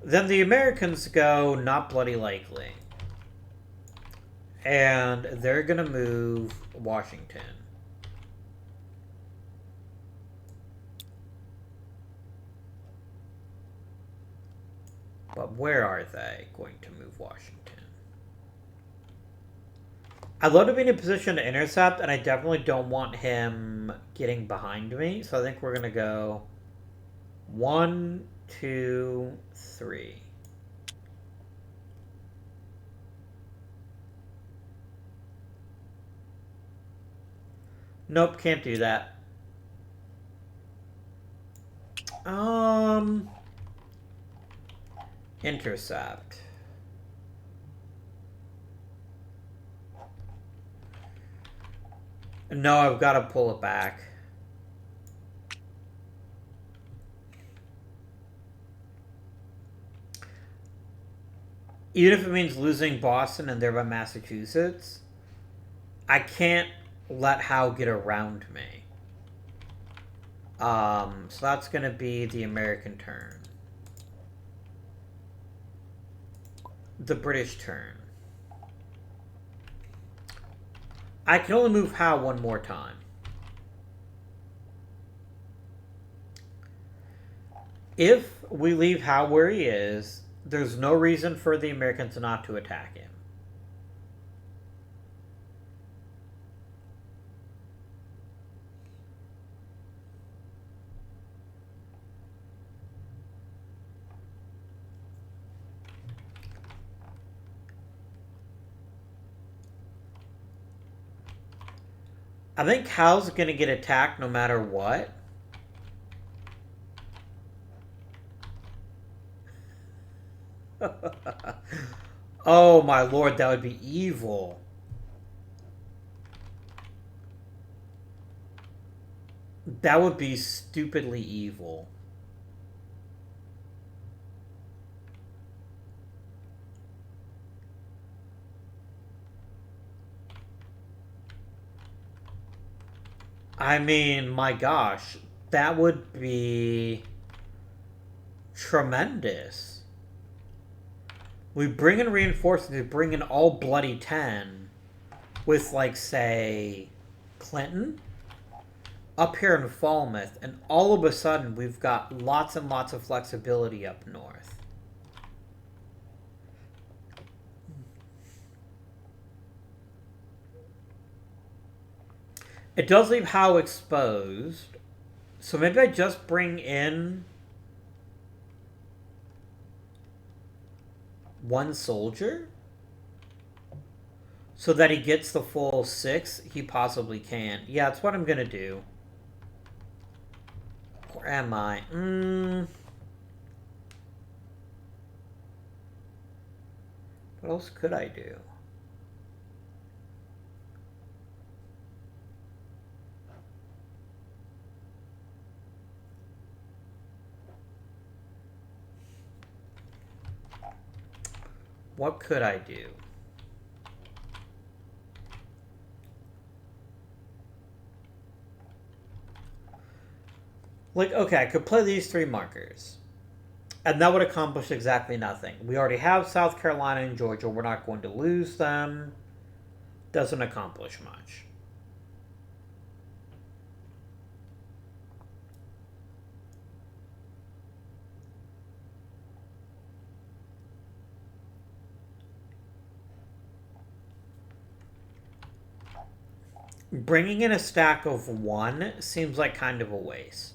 Then the Americans go not bloody likely. And they're going to move Washington. But where are they going to move Washington? I'd love to be in a position to intercept, and I definitely don't want him getting behind me. So I think we're going to go 1, 2, 3. Nope, can't do that. Intercept. No, I've got to pull it back. Even if it means losing Boston and thereby Massachusetts, I can't let Howe get around me. So that's going to be the American turn. the British turn. I can only move Howe one more time. If we leave Howe where he is, there's no reason for the Americans not to attack him. I think Howe's going to get attacked no matter what. Oh my lord, that would be evil. That would be stupidly evil. I mean, my gosh, that would be tremendous. We bring in reinforcements, we bring in all bloody 10 with, like, say, Clinton up here in Falmouth, and all of a sudden we've got lots and lots of flexibility up north. It does leave Howe exposed, so maybe I just bring in one soldier so that he gets the full 6 he possibly can. Yeah, that's what I'm gonna do. Or am I? What else could I do? What could I do? Like, okay, I could play these 3 markers. And that would accomplish exactly nothing. We already have South Carolina and Georgia. We're not going to lose them. Doesn't accomplish much. Bringing in a stack of 1 seems like kind of a waste.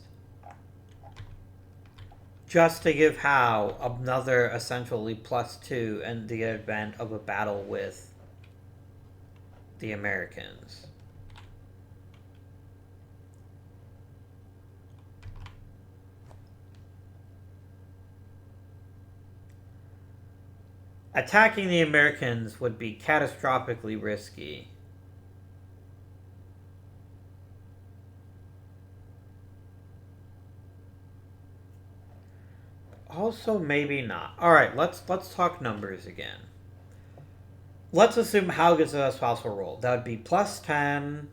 Just to give Howe another essentially +2 in the event of a battle with the Americans. Attacking the Americans would be catastrophically risky. Also, maybe not. Alright, let's talk numbers again. Let's assume Howe gets the best possible roll. That would be +10,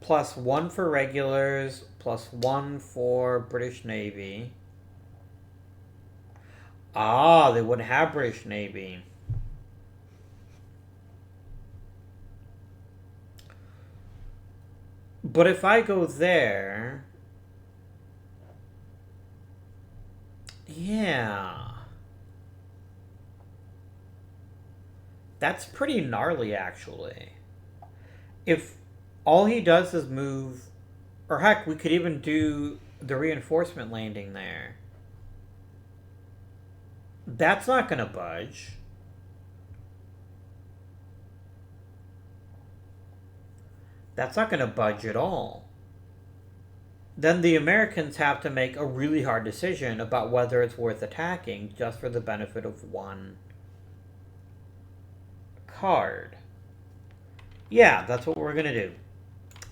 +1 for regulars, +1 for British Navy. Ah, they wouldn't have British Navy. But if I go there... Yeah. That's pretty gnarly, actually. If all he does is move... Or heck, we could even do the reinforcement landing there. That's not going to budge. That's not going to budge at all. Then the Americans have to make a really hard decision about whether it's worth attacking just for the benefit of 1 card. Yeah, that's what we're going to do.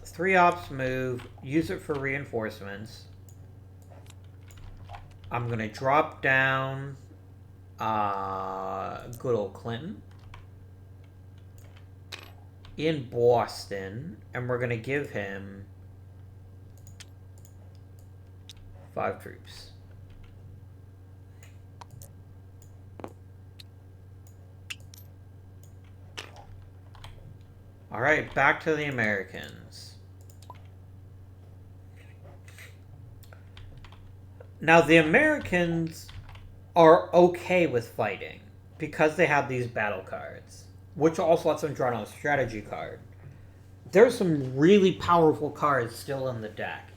3 ops move, use it for reinforcements. I'm going to drop down good old Clinton in Boston, and we're going to give him 5 troops. Alright, back to the Americans. Now, the Americans are okay with fighting because they have these battle cards, which also lets them draw out a strategy card. There's some really powerful cards still in the deck.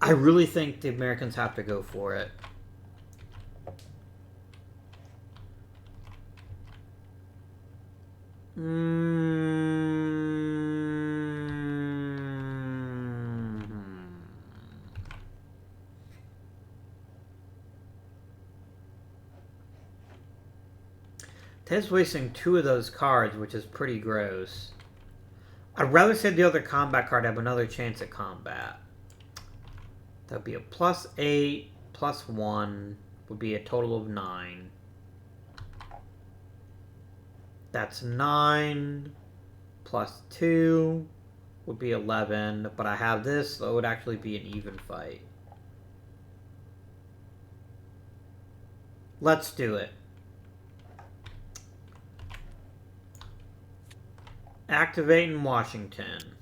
I really think the Americans have to go for it. Ted's wasting 2 of those cards, which is pretty gross. I'd rather say the other combat card have another chance at combat. That'd be a +8, +1, would be a total of 9. That's 9, +2 would be 11, but I have this, so it would actually be an even fight. Let's do it. Activate in Washington.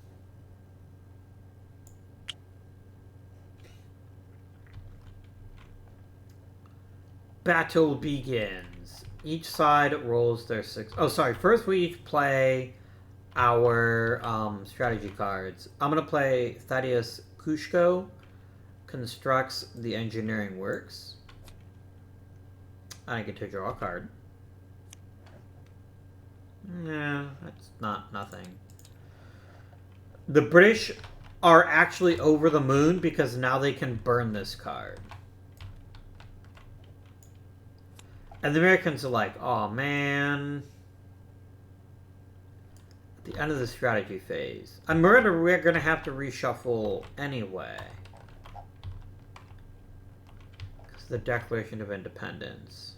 Battle begins. Each side rolls their 6. Oh, sorry. First, we each play our strategy cards. I'm going to play Thaddeus Kushko. Constructs the engineering works. I get to draw a card. Yeah, that's nothing. The British are actually over the moon because now they can burn this card. And the Americans are like, oh man. At the end of the strategy phase. We're going to have to reshuffle anyway. Because of the Declaration of Independence.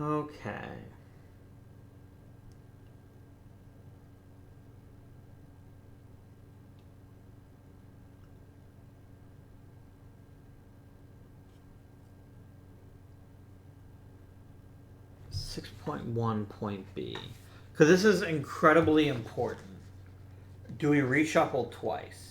Okay. .1.B. Because this is incredibly important. Do we reshuffle twice?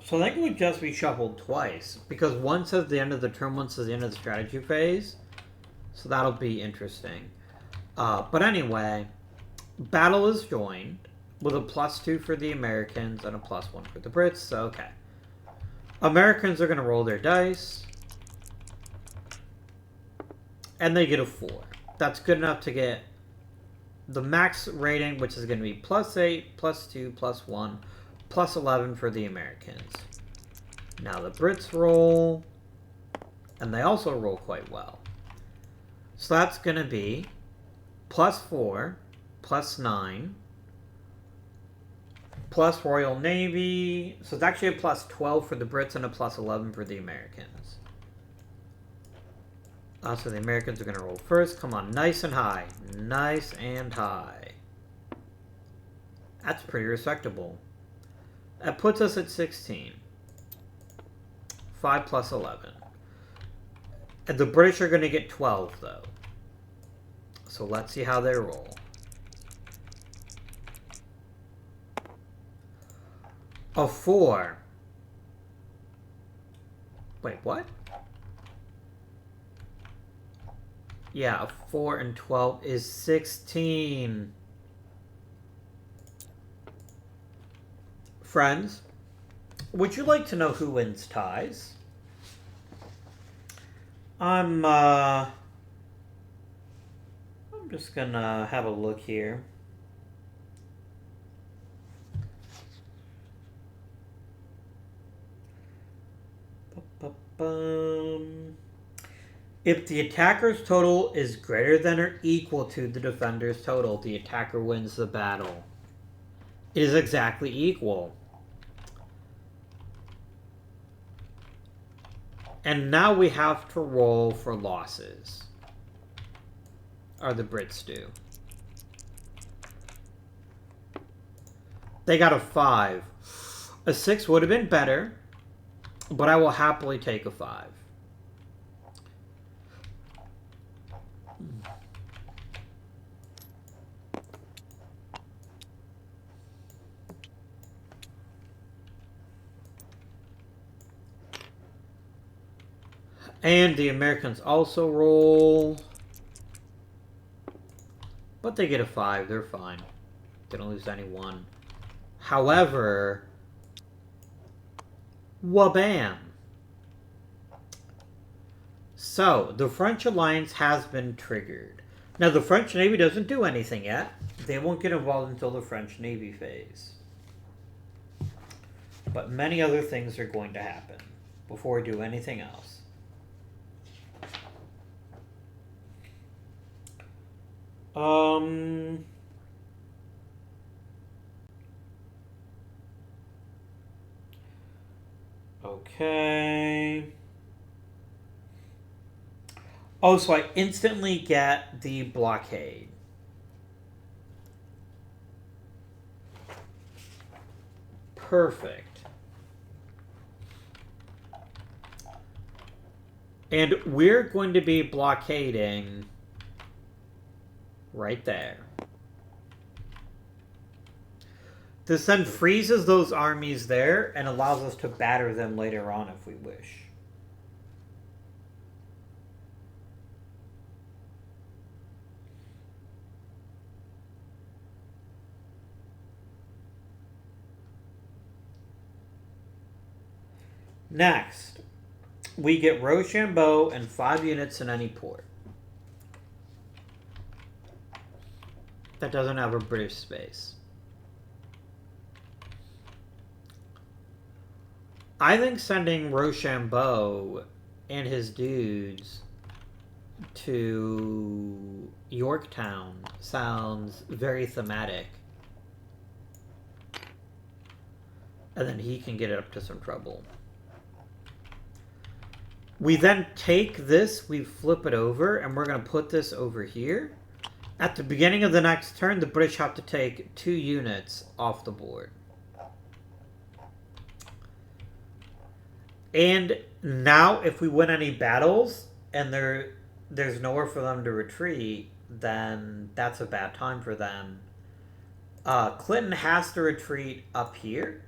So I think it would just be shuffled twice, because one says the end of the turn, one says the end of the strategy phase. So that'll be interesting. But anyway, battle is joined with a +2 for the Americans and a +1 for the Brits. So, okay. Americans are going to roll their dice. And they get a 4. That's good enough to get the max rating, which is going to be +8, +2, +1. +11 for the Americans. Now the Brits roll, and they also roll quite well. So that's going to be +4, +9, plus Royal Navy. So it's actually a +12 for the Brits and a +11 for the Americans. So the Americans are going to roll first. Come on, nice and high. Nice and high. That's pretty respectable. That puts us at 16. 5 + 11. And the British are going to get 12, though. So let's see how they roll. A 4. Wait, what? Yeah, a 4 and 12 is 16. Friends, would you like to know who wins ties? I'm I'm just gonna have a look here. If the attacker's total is greater than or equal to the defender's total, the attacker wins the battle. It is exactly equal. And now we have to roll for losses. Or the Brits do. They got a 5. A 6 would have been better, but I will happily take a 5. And the Americans also roll. But they get a 5. They're fine. They don't lose any 1. However, wabam! So, the French alliance has been triggered. Now, the French Navy doesn't do anything yet. They won't get involved until the French Navy phase. But many other things are going to happen before we do anything else. Okay. Oh, so I instantly get the blockade. Perfect. And we're going to be blockading right there. This then freezes those armies there and allows us to batter them later on if we wish. Next, we get Rochambeau and 5 units in any port. That doesn't have a British space. I think sending Rochambeau and his dudes to Yorktown sounds very thematic. And then he can get it up to some trouble. We then take this, we flip it over, and we're going to put this over here. At the beginning of the next turn, the British have to take 2 units off the board. And now, if we win any battles, and there's nowhere for them to retreat, then that's a bad time for them. Clinton has to retreat up here.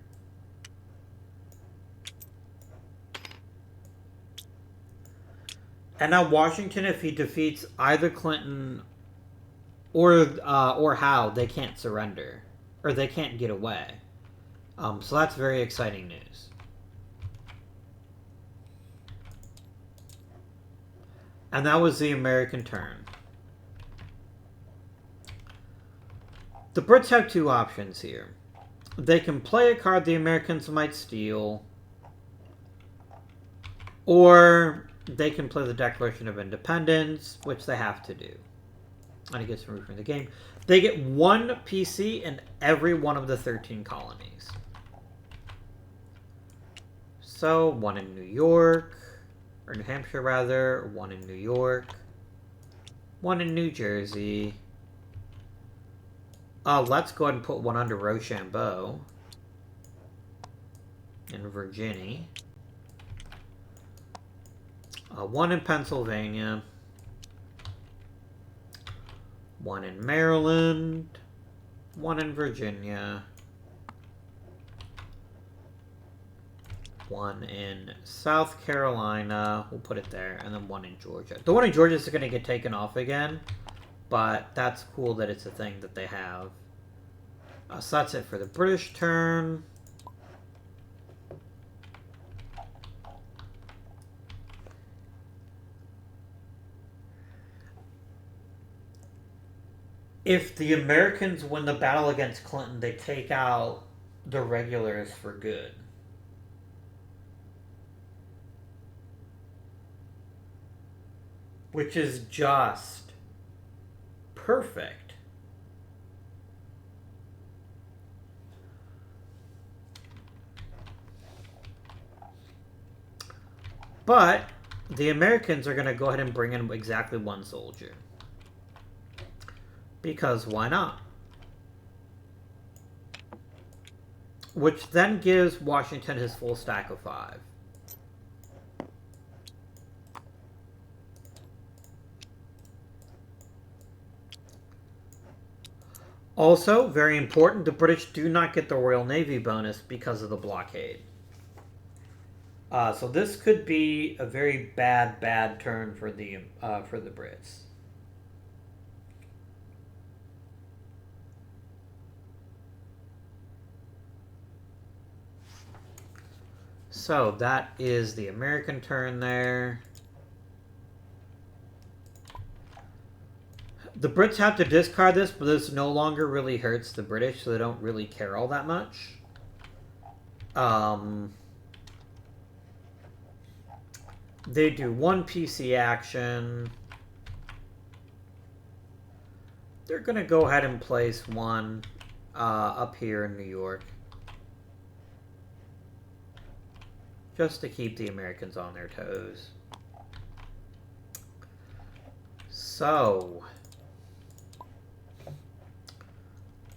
And now Washington, if he defeats either Clinton or Howe, they can't surrender. Or they can't get away. So that's very exciting news. And that was the American turn. The Brits have 2 options here. They can play a card the Americans might steal, or they can play the Declaration of Independence, which they have to do. And it gets removed from the game. They get 1 PC in every one of the 13 colonies. So, 1 in New York, or New Hampshire rather, 1 in New York, 1 in New Jersey. Let's go ahead and put 1 under Rochambeau in Virginia. 1 in Pennsylvania. 1 in Maryland. 1 in Virginia. 1 in South Carolina. We'll put it there. And then 1 in Georgia. The 1 in Georgia is going to get taken off again. But that's cool that it's a thing that they have. So that's it for the British turn. if the Americans win the battle against Clinton, they take out the regulars for good. Which is just perfect. But the Americans are going to go ahead and bring in exactly one soldier. Because why not? Which then gives Washington his full stack of 5. Also, very important, the British do not get the Royal Navy bonus because of the blockade. So this could be a very bad turn for the Brits. So that is the American turn there. The Brits have to discard this, but this no longer really hurts the British, so they don't really care all that much. They do 1 PC action. They're going to go ahead and place 1 up here in New York. Just to keep the Americans on their toes. So,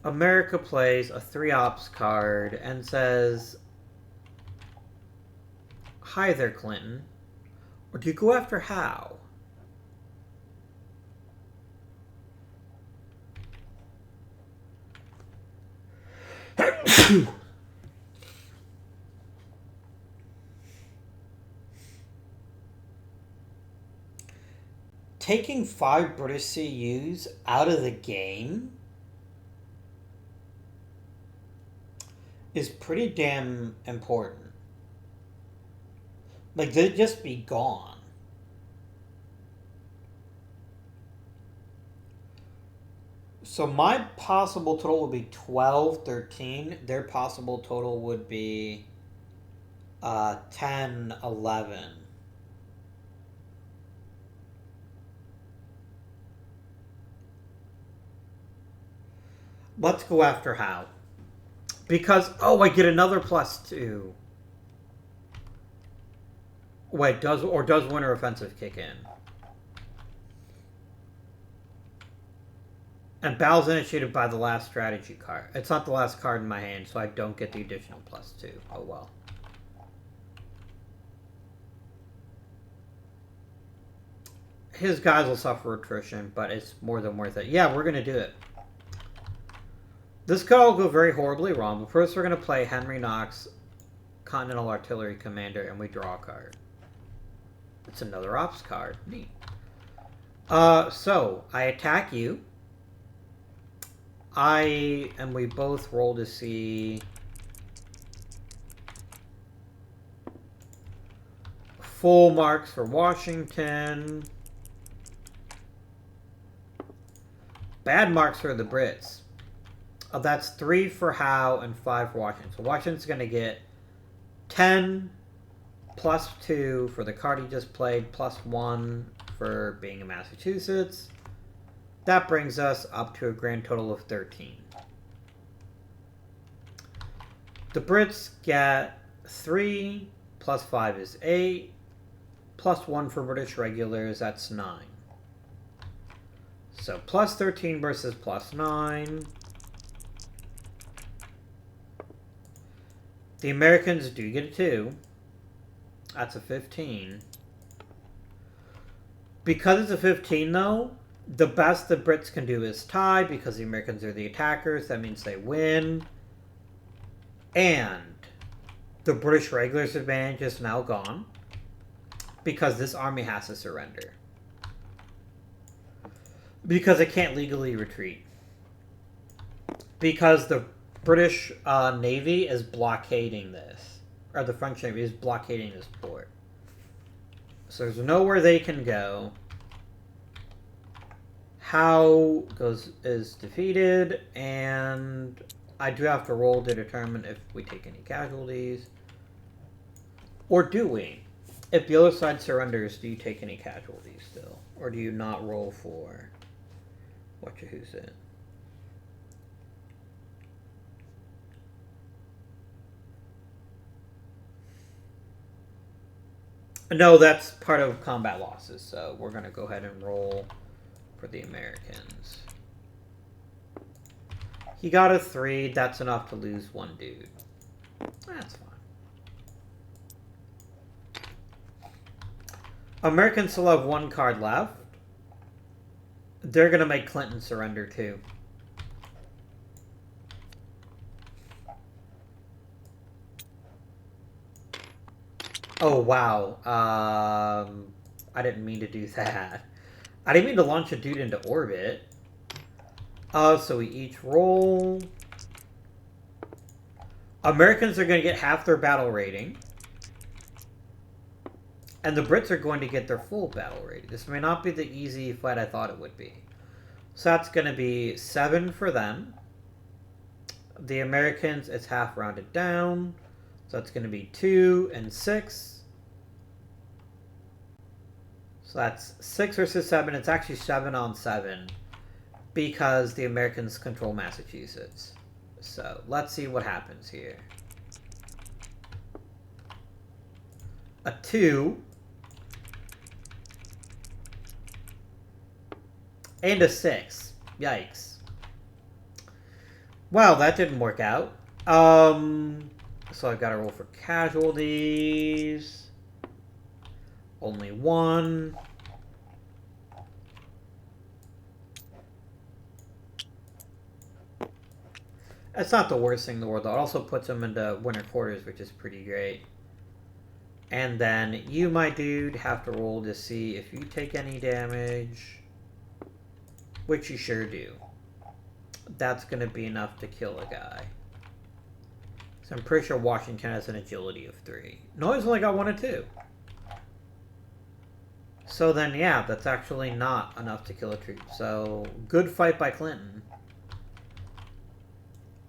America plays a 3 ops card and says, "Hi there, Clinton." Or do you go after Howe? Taking 5 British CUs out of the game is pretty damn important. Like, they'd just be gone. So my possible total would be 12, 13. Their possible total would be 10, 11. Let's go after Howe. Because, oh, I get another +2. Wait, does winter offensive kick in? And battle's initiated by the last strategy card. It's not the last card in my hand, so I don't get the additional +2. Oh well. His guys will suffer attrition, but it's more than worth it. Yeah, we're going to do it. This could all go very horribly wrong, but first we're going to play Henry Knox, Continental Artillery Commander, and we draw a card. It's another ops card. Neat. So, I attack you. And we both roll to see full marks for Washington. Bad marks for the Brits. That's 3 for Howe and 5 for Washington. So Washington's going to get 10 +2 for the card he just played, +1 for being in Massachusetts. That brings us up to a grand total of 13. The Brits get 3 +5 is 8, +1 for British regulars, that's 9. So +13 versus +9. The Americans do get a 2. That's a 15. Because it's a 15, though, the best the Brits can do is tie, because the Americans are the attackers. That means they win. And the British regulars' advantage is now gone, because this army has to surrender. Because it can't legally retreat. Because the British Navy is blockading this. Or the French Navy is blockading this port. So there's nowhere they can go. Howe is defeated, and I do have to roll to determine if we take any casualties. Or do we? If the other side surrenders, do you take any casualties still? Or do you not roll for who's it? No, that's part of combat losses, so we're going to go ahead and roll for the Americans. He got a 3. That's enough to lose one dude. That's fine. Americans still have 1 card left. They're going to make Clinton surrender too. Oh, wow. I didn't mean to do that. I didn't mean to launch a dude into orbit. So we each roll. Americans are going to get half their battle rating. And the Brits are going to get their full battle rating. This may not be the easy fight I thought it would be. So that's going to be 7 for them. The Americans, it's half rounded down. So that's going to be 2 and 6. So that's 6 versus 7. It's actually 7 on 7. Because the Americans control Massachusetts. So let's see what happens here. A 2. And a 6. Yikes. Wow, that didn't work out. So I've got to roll for casualties. Only 1. That's not the worst thing in the world, though. It also puts them into winter quarters, which is pretty great. And then you, my dude, have to roll to see if you take any damage. Which you sure do. That's going to be enough to kill a guy. So I'm pretty sure Washington has an agility of 3. No, he's only got 1 and 2. So then, yeah, that's actually not enough to kill a troop. So, good fight by Clinton.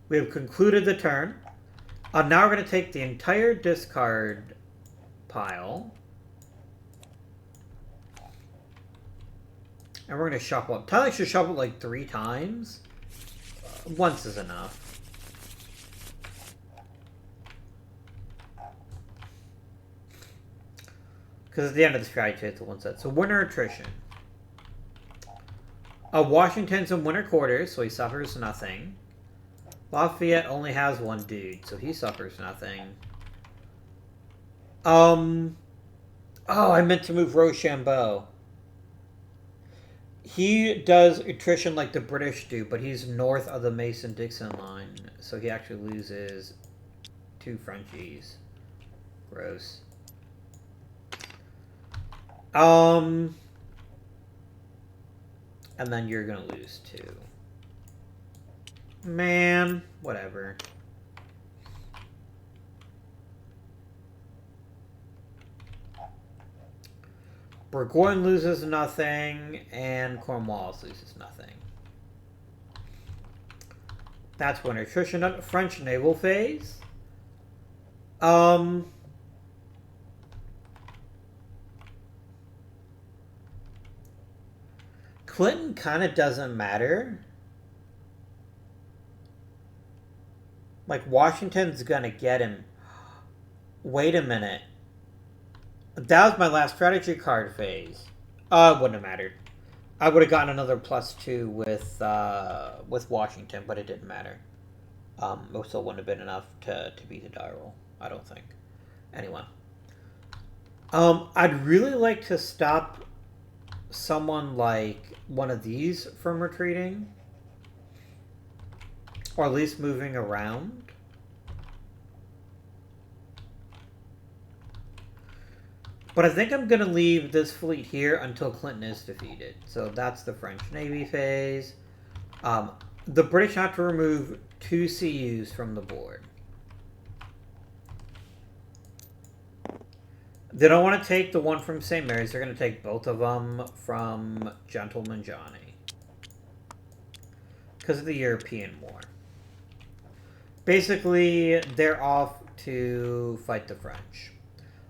We have concluded the turn. Now we're going to take the entire discard pile. And we're going to shuffle it. Tyler should shuffle it like 3 times. Once is enough. Because at the end of the strategy, it's a 1 set. So winter attrition. Washington's in winter quarters, so he suffers nothing. Lafayette only has 1 dude, so he suffers nothing. Oh, I meant to move Rochambeau. He does attrition like the British do, but he's north of the Mason-Dixon line, so he actually loses 2 Frenchies. Gross. And then you're gonna lose 2. Man, whatever. Burgoyne loses nothing, and Cornwallis loses nothing. That's winter attrition. French naval phase. Clinton kind of doesn't matter. Like, Washington's gonna get him. Wait a minute. That was my last strategy card phase. It wouldn't have mattered. I would have gotten another +2 with Washington, but it didn't matter. It still wouldn't have been enough to beat the die roll, I don't think. Anyway. I'd really like to stop someone like one of these from retreating. Or at least moving around. But I think I'm going to leave this fleet here until Clinton is defeated. So that's the French Navy phase. The British have to remove 2 CUs from the board. They don't want to take the one from St. Mary's. They're going to take both of them from Gentleman Johnny. because of the European War. Basically, they're off to fight the French.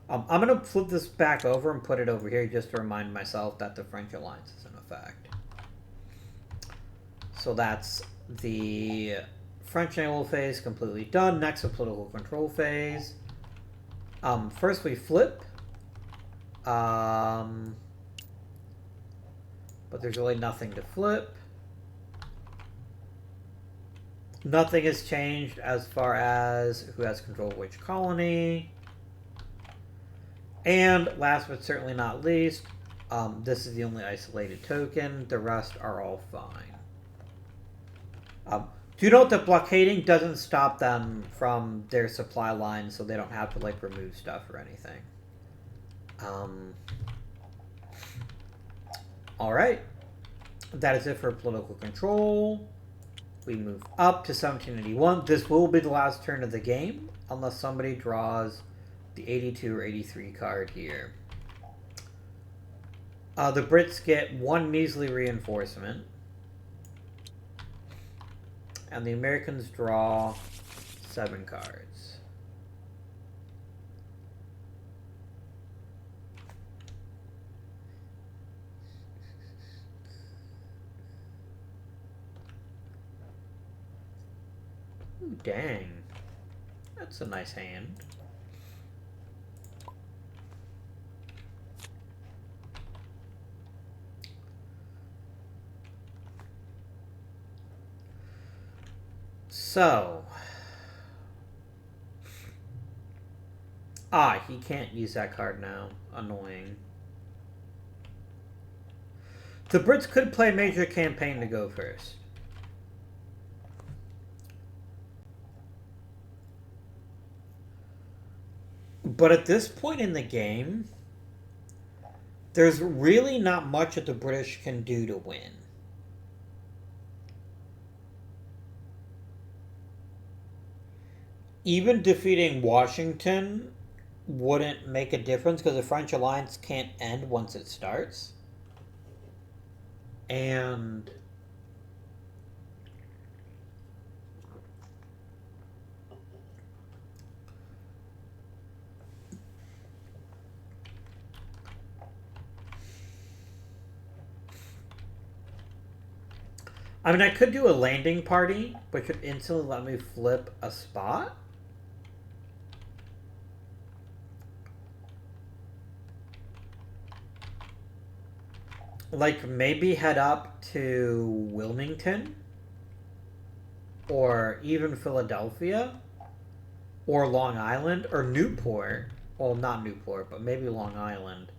I'm going to flip this back over and put it over here just to remind myself that the French alliance is in effect. So that's the French naval phase completely done. Next, the political control phase. First, we flip. But there's really nothing to flip. Nothing has changed as far as who has control of which colony. And last but certainly not least, this is the only isolated token. The rest are all fine. Do note that blockading doesn't stop them from their supply lines, so they don't have to like remove stuff or anything. Alright. That is it for political control. We move up to 1781. This will be the last turn of the game, unless somebody draws the 82 or 83 card here. The Brits get 1 measly reinforcement. And the Americans draw 7 cards. Ooh, dang. That's a nice hand. So. He can't use that card now. Annoying. The Brits could play Major Campaign to go first. But at this point in the game, there's really not much that the British can do to win. Even defeating Washington wouldn't make a difference because the French alliance can't end once it starts. And I mean, I could do a landing party, which would instantly let me flip a spot. Like, maybe head up to Wilmington. Or even Philadelphia. Or Long Island. Or Newport. Well, not Newport, but maybe Long Island.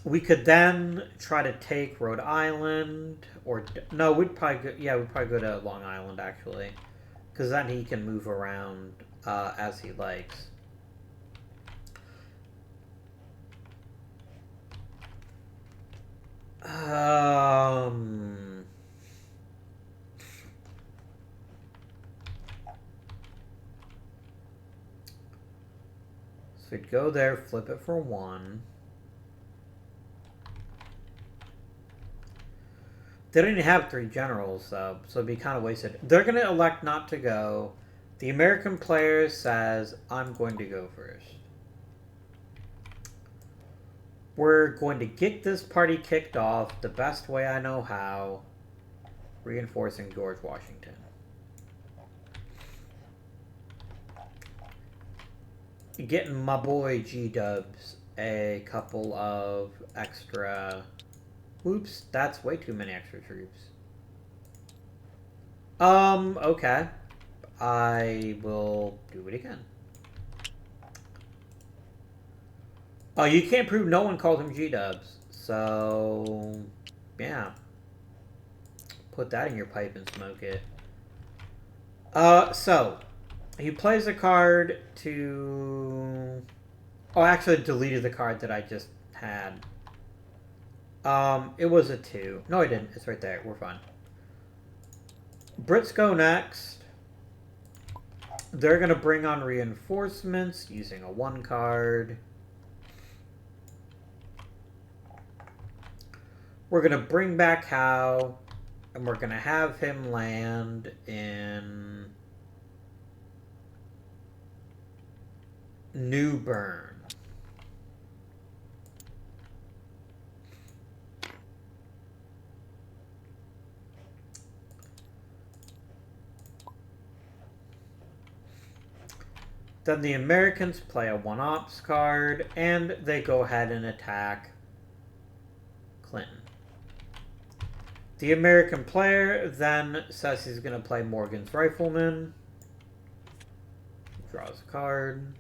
We could then try to take Rhode Island. Or, no, we'd probably go to Long Island, actually. Because then he can move around as he likes. So we'd go there, flip it for 1. They don't even have 3 generals, though, so it'd be kind of wasted. They're going to elect not to go. The American player says, I'm going to go first. We're going to get this party kicked off the best way I know how, reinforcing George Washington. Getting my boy G-Dubs a couple of extra... Oops, that's way too many extra troops. Okay. I will do it again. Oh, you can't prove no one called him G-Dubs. So, yeah. Put that in your pipe and smoke it. So, he plays a card to... Oh, I actually deleted the card that I just had. It was a 2. No, I didn't. It's right there. We're fine. Brits go next. They're going to bring on reinforcements using a 1 card. We're going to bring back Howe. And we're going to have him land in New Bern. Then the Americans play a 1-ops card, and they go ahead and attack Clinton. The American player then says he's going to play Morgan's Rifleman. Draws a card.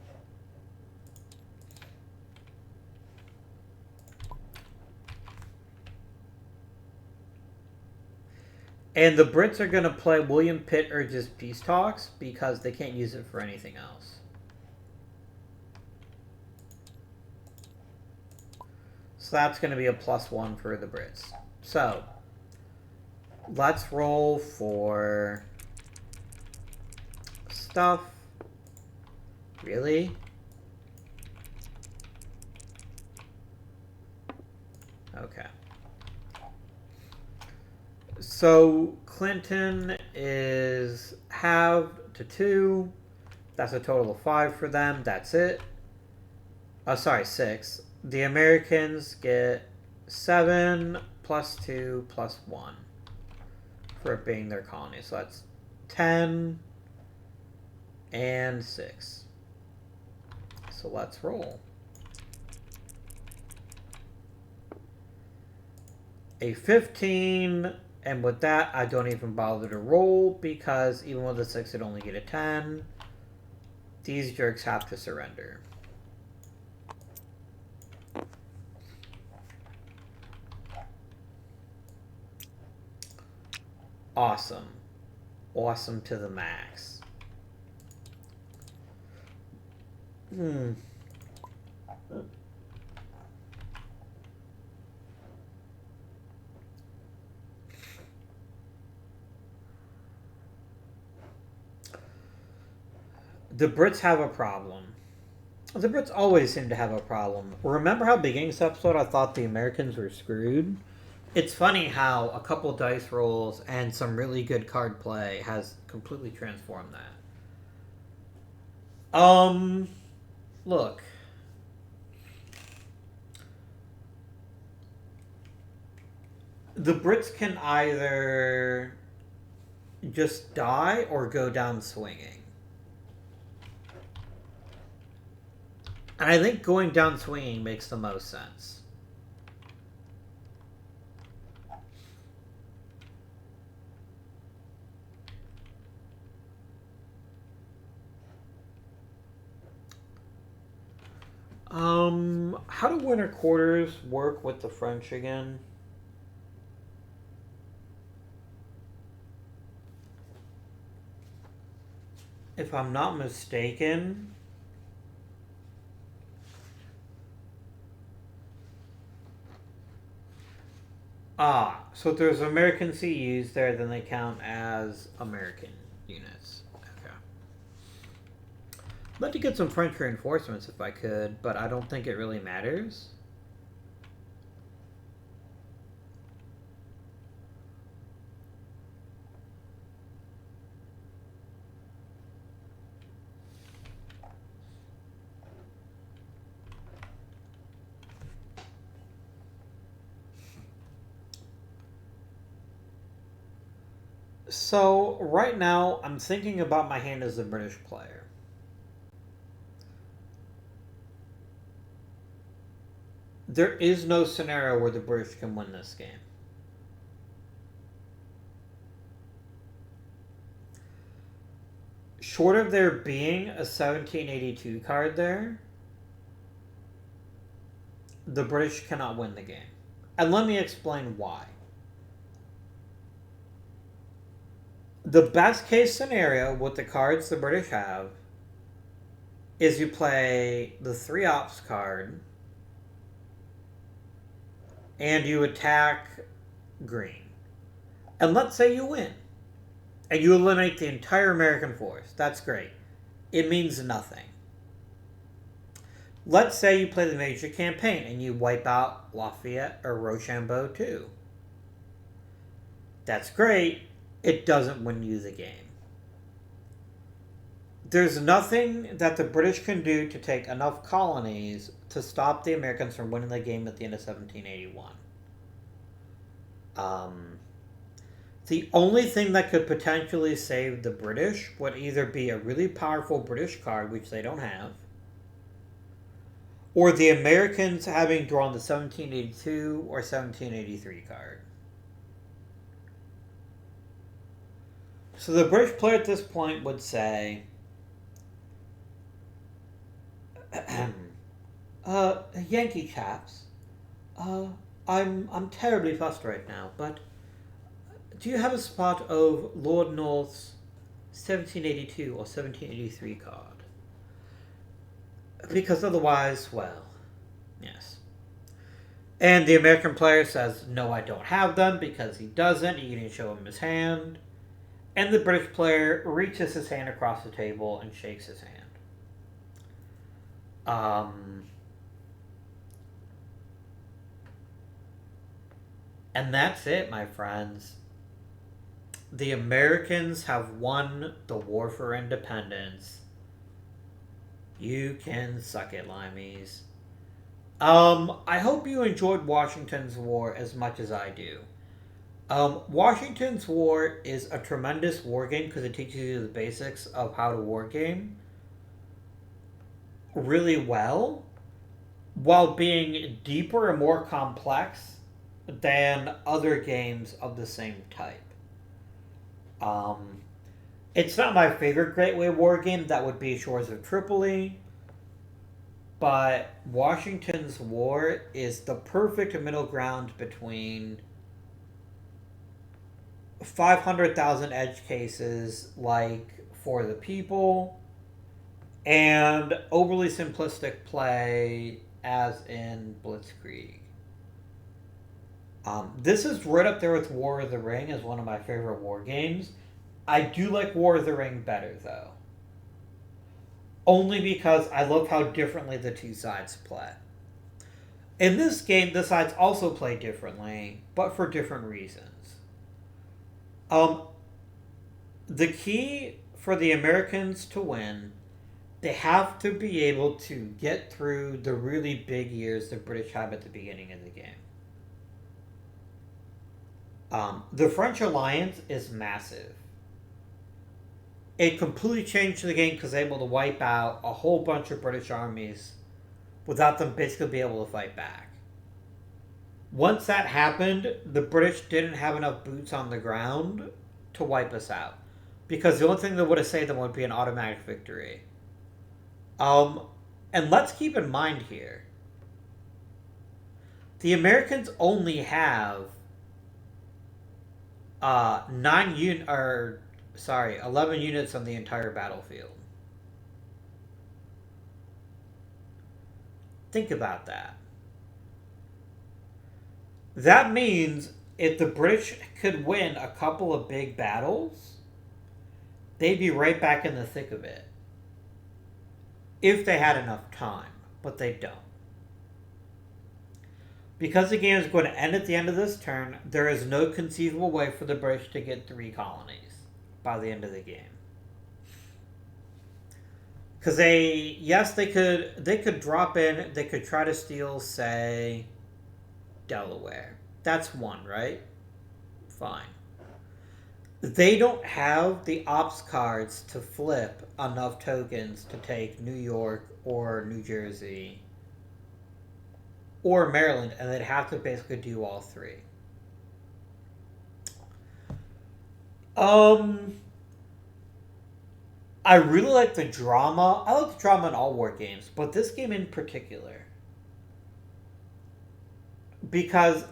And the Brits are going to play William Pitt Urges Peace Talks because they can't use it for anything else. So that's going to be a +1 for the Brits. So, let's roll for stuff. Really? Okay. So, Clinton is halved to 2. That's a total of 5 for them. That's it. Oh, sorry, 6. The Americans get 7 + 2 + 1 for it being their colony. So that's 10 and 6. So let's roll. A 15, and with that, I don't even bother to roll because even with a 6, I'd only get a 10. These jerks have to surrender. Awesome. Awesome to the max. The Brits have a problem. The Brits always seem to have a problem. Remember how beginning this episode I thought the Americans were screwed? It's funny how a couple dice rolls and some really good card play has completely transformed that. Look. The Brits can either just die or go down swinging. And I think going down swinging makes the most sense. How do winter quarters work with the French again? If I'm not mistaken... so if there's American CUs there, then they count as American units. Okay. I'd like to get some French reinforcements if I could, but I don't think it really matters. So, right now, I'm thinking about my hand as a British player. There is no scenario where the British can win this game. Short of there being a 1782 card there, the British cannot win the game. And let me explain why. The best case scenario with the cards the British have is you play the 3-ops card and you attack green. And let's say you win. And you eliminate the entire American force. That's great. It means nothing. Let's say you play the major campaign and you wipe out Lafayette or Rochambeau too. That's great. It doesn't win you the game. There's nothing that the British can do to take enough colonies to stop the Americans from winning the game at the end of 1781. The only thing that could potentially save the British would either be a really powerful British card, which they don't have, or the Americans having drawn the 1782 or 1783 card. So the British player at this point would say, Yankee chaps, I'm terribly fussed right now, but do you have a spot of Lord North's 1782 or 1783 card? Because otherwise, well, yes. And the American player says, no, I don't have them, because he doesn't. You can show him his hand. And the British player reaches his hand across the table and shakes his hand. And that's it, my friends. The Americans have won the war for independence. You can suck it, limeys. I hope you enjoyed Washington's War as much as I do. Washington's War is a tremendous war game because it teaches you the basics of how to war game really well, while being deeper and more complex than other games of the same type. It's not my favorite Gateway war game. That would be Shores of Tripoli. But Washington's War is the perfect middle ground between 500,000 edge cases like For the People and overly simplistic play as in Blitzkrieg. This is right up there with War of the Ring as one of my favorite war games. I do like War of the Ring better, though. Only because I love how differently the two sides play. In this game, the sides also play differently, but for different reasons. The key for the Americans to win, they have to be able to get through the really big years the British have at the beginning of the game. The French alliance is massive. It completely changed the game because they were able to wipe out a whole bunch of British armies without them basically being able to fight back. Once that happened, the British didn't have enough boots on the ground to wipe us out. Because the only thing that would have saved them would be an automatic victory. And let's keep in mind here, the Americans only have 11 units on the entire battlefield. Think about that. That means if the British could win a couple of big battles, they'd be right back in the thick of it. If they had enough time, but they don't. Because the game is going to end at the end of this turn, there is no conceivable way for the British to get 3 colonies by the end of the game. Because they could drop in, they could try to steal, say, Delaware. That's one, right? Fine. They don't have the ops cards to flip enough tokens to take New York or New Jersey or Maryland, and they'd have to basically do all 3. I really like the drama. I like the drama in all war games, but this game in particular, because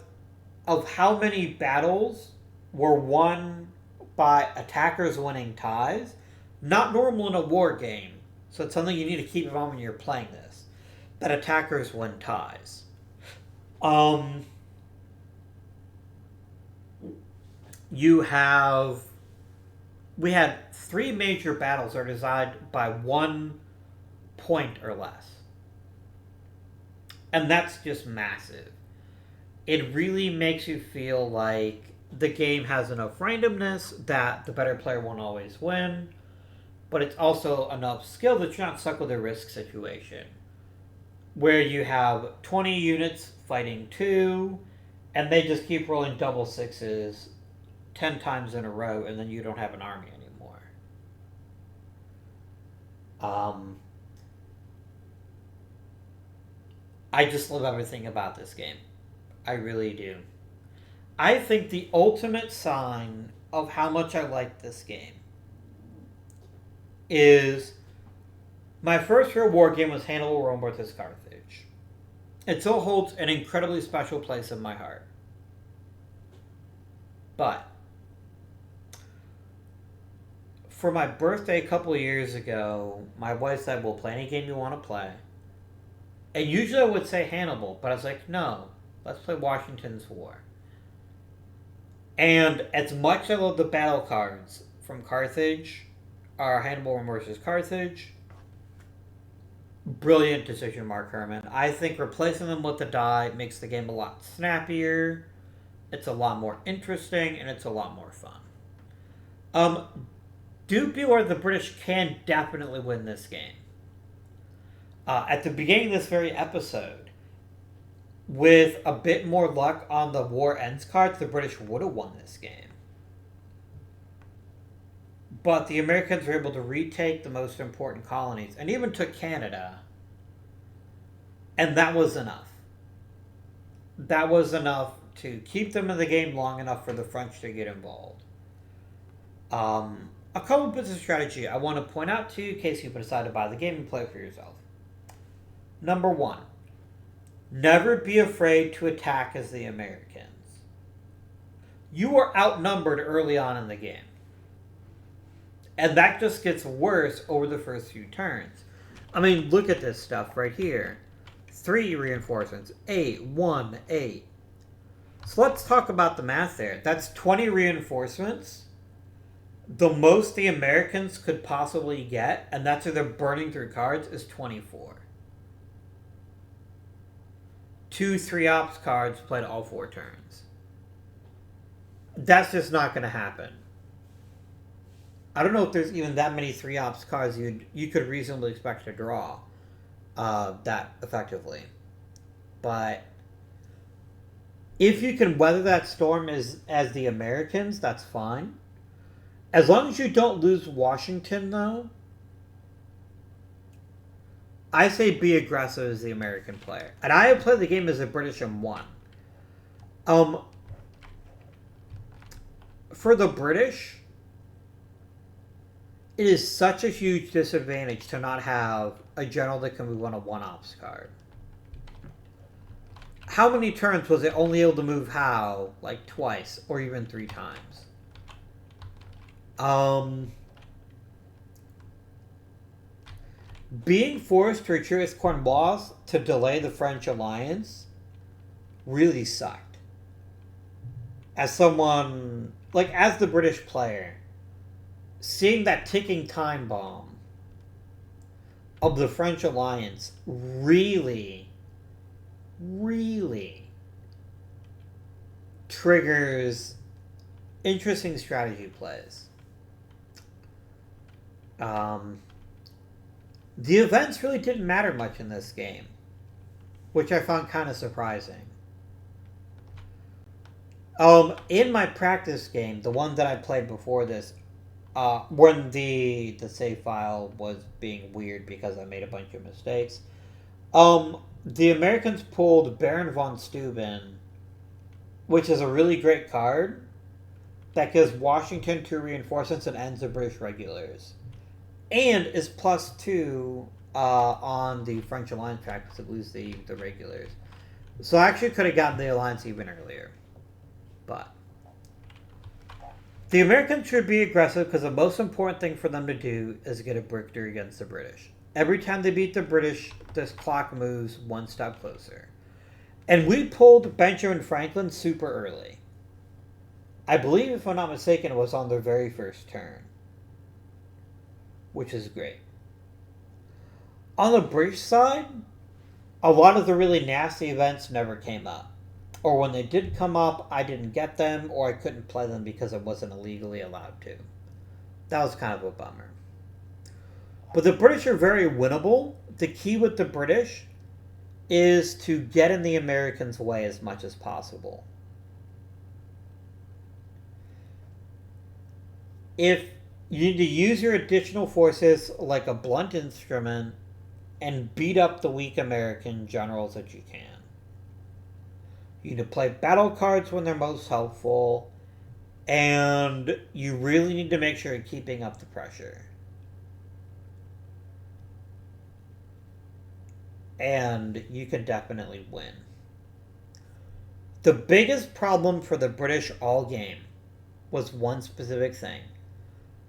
of how many battles were won by attackers winning ties. Not normal in a war game, so it's something you need to keep in mind when you're playing this, that attackers win ties. We had 3 major battles that are decided by 1 point or less. And that's just massive. It really makes you feel like the game has enough randomness that the better player won't always win, but it's also enough skill that you're not stuck with a risk situation where you have 20 units fighting 2, and they just keep rolling double sixes 10 times in a row, and then you don't have an army anymore. I just love everything about this game. I really do. I think the ultimate sign of how much I like this game is my first real war game was Hannibal Rome vs. Carthage. It still holds an incredibly special place in my heart. But for my birthday a couple of years ago, my wife said, "We'll play any game you want to play." And usually I would say Hannibal, but I was like, no, let's play Washington's War. And as much as I love the battle cards from Carthage, or Hannibal versus Carthage, brilliant decision, Mark Herman. I think replacing them with the die makes the game a lot snappier, it's a lot more interesting, and it's a lot more fun. Do beware the British can definitely win this game. At the beginning of this very episode, with a bit more luck on the War Ends cards, the British would have won this game. But the Americans were able to retake the most important colonies, and even took Canada. And that was enough. That was enough to keep them in the game long enough for the French to get involved. A couple bits of strategy I want to point out to you in case you decide to buy the game and play it for yourself. Number 1, never be afraid to attack as the Americans. You are outnumbered early on in the game. And that just gets worse over the first few turns. I mean, look at this stuff right here. 3 reinforcements. 8, 1, 8. So let's talk about the math there. That's 20 reinforcements. The most the Americans could possibly get, and that's why they're burning through cards, is 24. 2 3-ops cards played all 4 turns. That's just not going to happen. I don't know if there's even that many 3-ops cards you could reasonably expect to draw that effectively. But if you can weather that storm as the Americans, that's fine. As long as you don't lose Washington, though, I say be aggressive as the American player. And I have played the game as a British and won. For the British, it is such a huge disadvantage to not have a general that can move on a 1-ops card. How many turns was it only able to move Howe? Like twice, or even 3 times. Being forced to retreat with Cornwallis to delay the French alliance really sucked. As someone, like as the British player, seeing that ticking time bomb of the French alliance really triggers interesting strategy plays. The events really didn't matter much in this game, which I found kind of surprising. In my practice game, the one that I played before this, when the save file was being weird because I made a bunch of mistakes, the Americans pulled Baron von Steuben, which is a really great card that gives Washington 2 reinforcements and ends the British regulars. And is +2 on the French alliance track because it loses the regulars. So I actually could have gotten the alliance even earlier. But the Americans should be aggressive because the most important thing for them to do is get a victory against the British. Every time they beat the British, this clock moves 1 step closer. And we pulled Benjamin Franklin super early. I believe, if I'm not mistaken, it was on their very first turn. Which is great. On the British side, a lot of the really nasty events never came up. or when they did come up, I didn't get them, or I couldn't play them because I wasn't illegally allowed to. That was kind of a bummer. But the British are very winnable. The key with the British is to get in the Americans' way as much as possible. If you need to use your additional forces like a blunt instrument and beat up the weak American generals that you can. You need to play battle cards when they're most helpful, and you really need to make sure you're keeping up the pressure. And you can definitely win. The biggest problem for the British all game was one specific thing.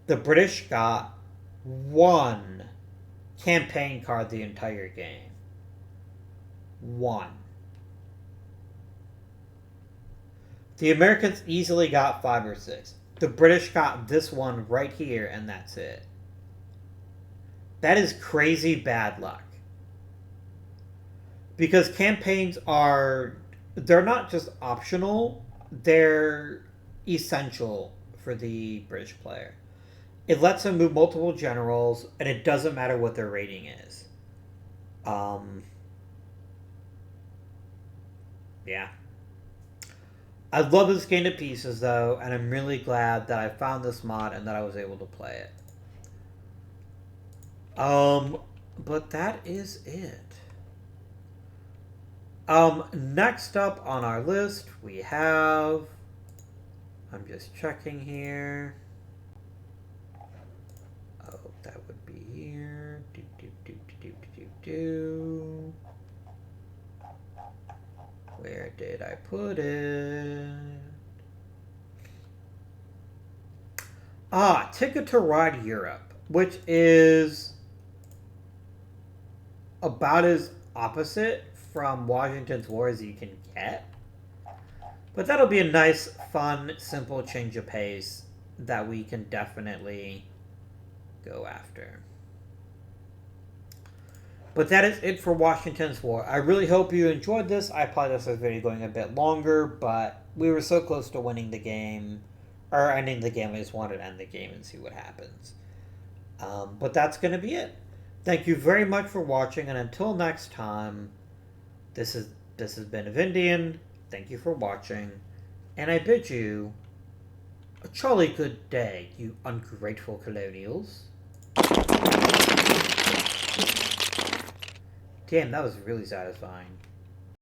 The British got one campaign card the entire game. One. The Americans easily got 5 or 6. The British got this one right here, and that's it. That is crazy bad luck. Because campaigns they're not just optional, they're essential for the British player. It lets them move multiple generals, and it doesn't matter what their rating is. Yeah. I love this game to pieces, though, and I'm really glad that I found this mod and that I was able to play it. But that is it. Next up on our list, we have... I'm just checking here. Oh, that would be here. Where did I put it? Ticket to Ride Europe, which is about as opposite from Washington's War as you can get. But that'll be a nice, fun, simple change of pace that we can definitely go after. But that is it for Washington's War. I really hope you enjoyed this. I apologize for this video going a bit longer, but we were so close to winning the game, or ending the game. I just wanted to end the game and see what happens. But that's going to be it. Thank you very much for watching, and until next time, this has been Avindian. Thank you for watching, and I bid you a jolly good day, you ungrateful colonials. Damn, that was really satisfying.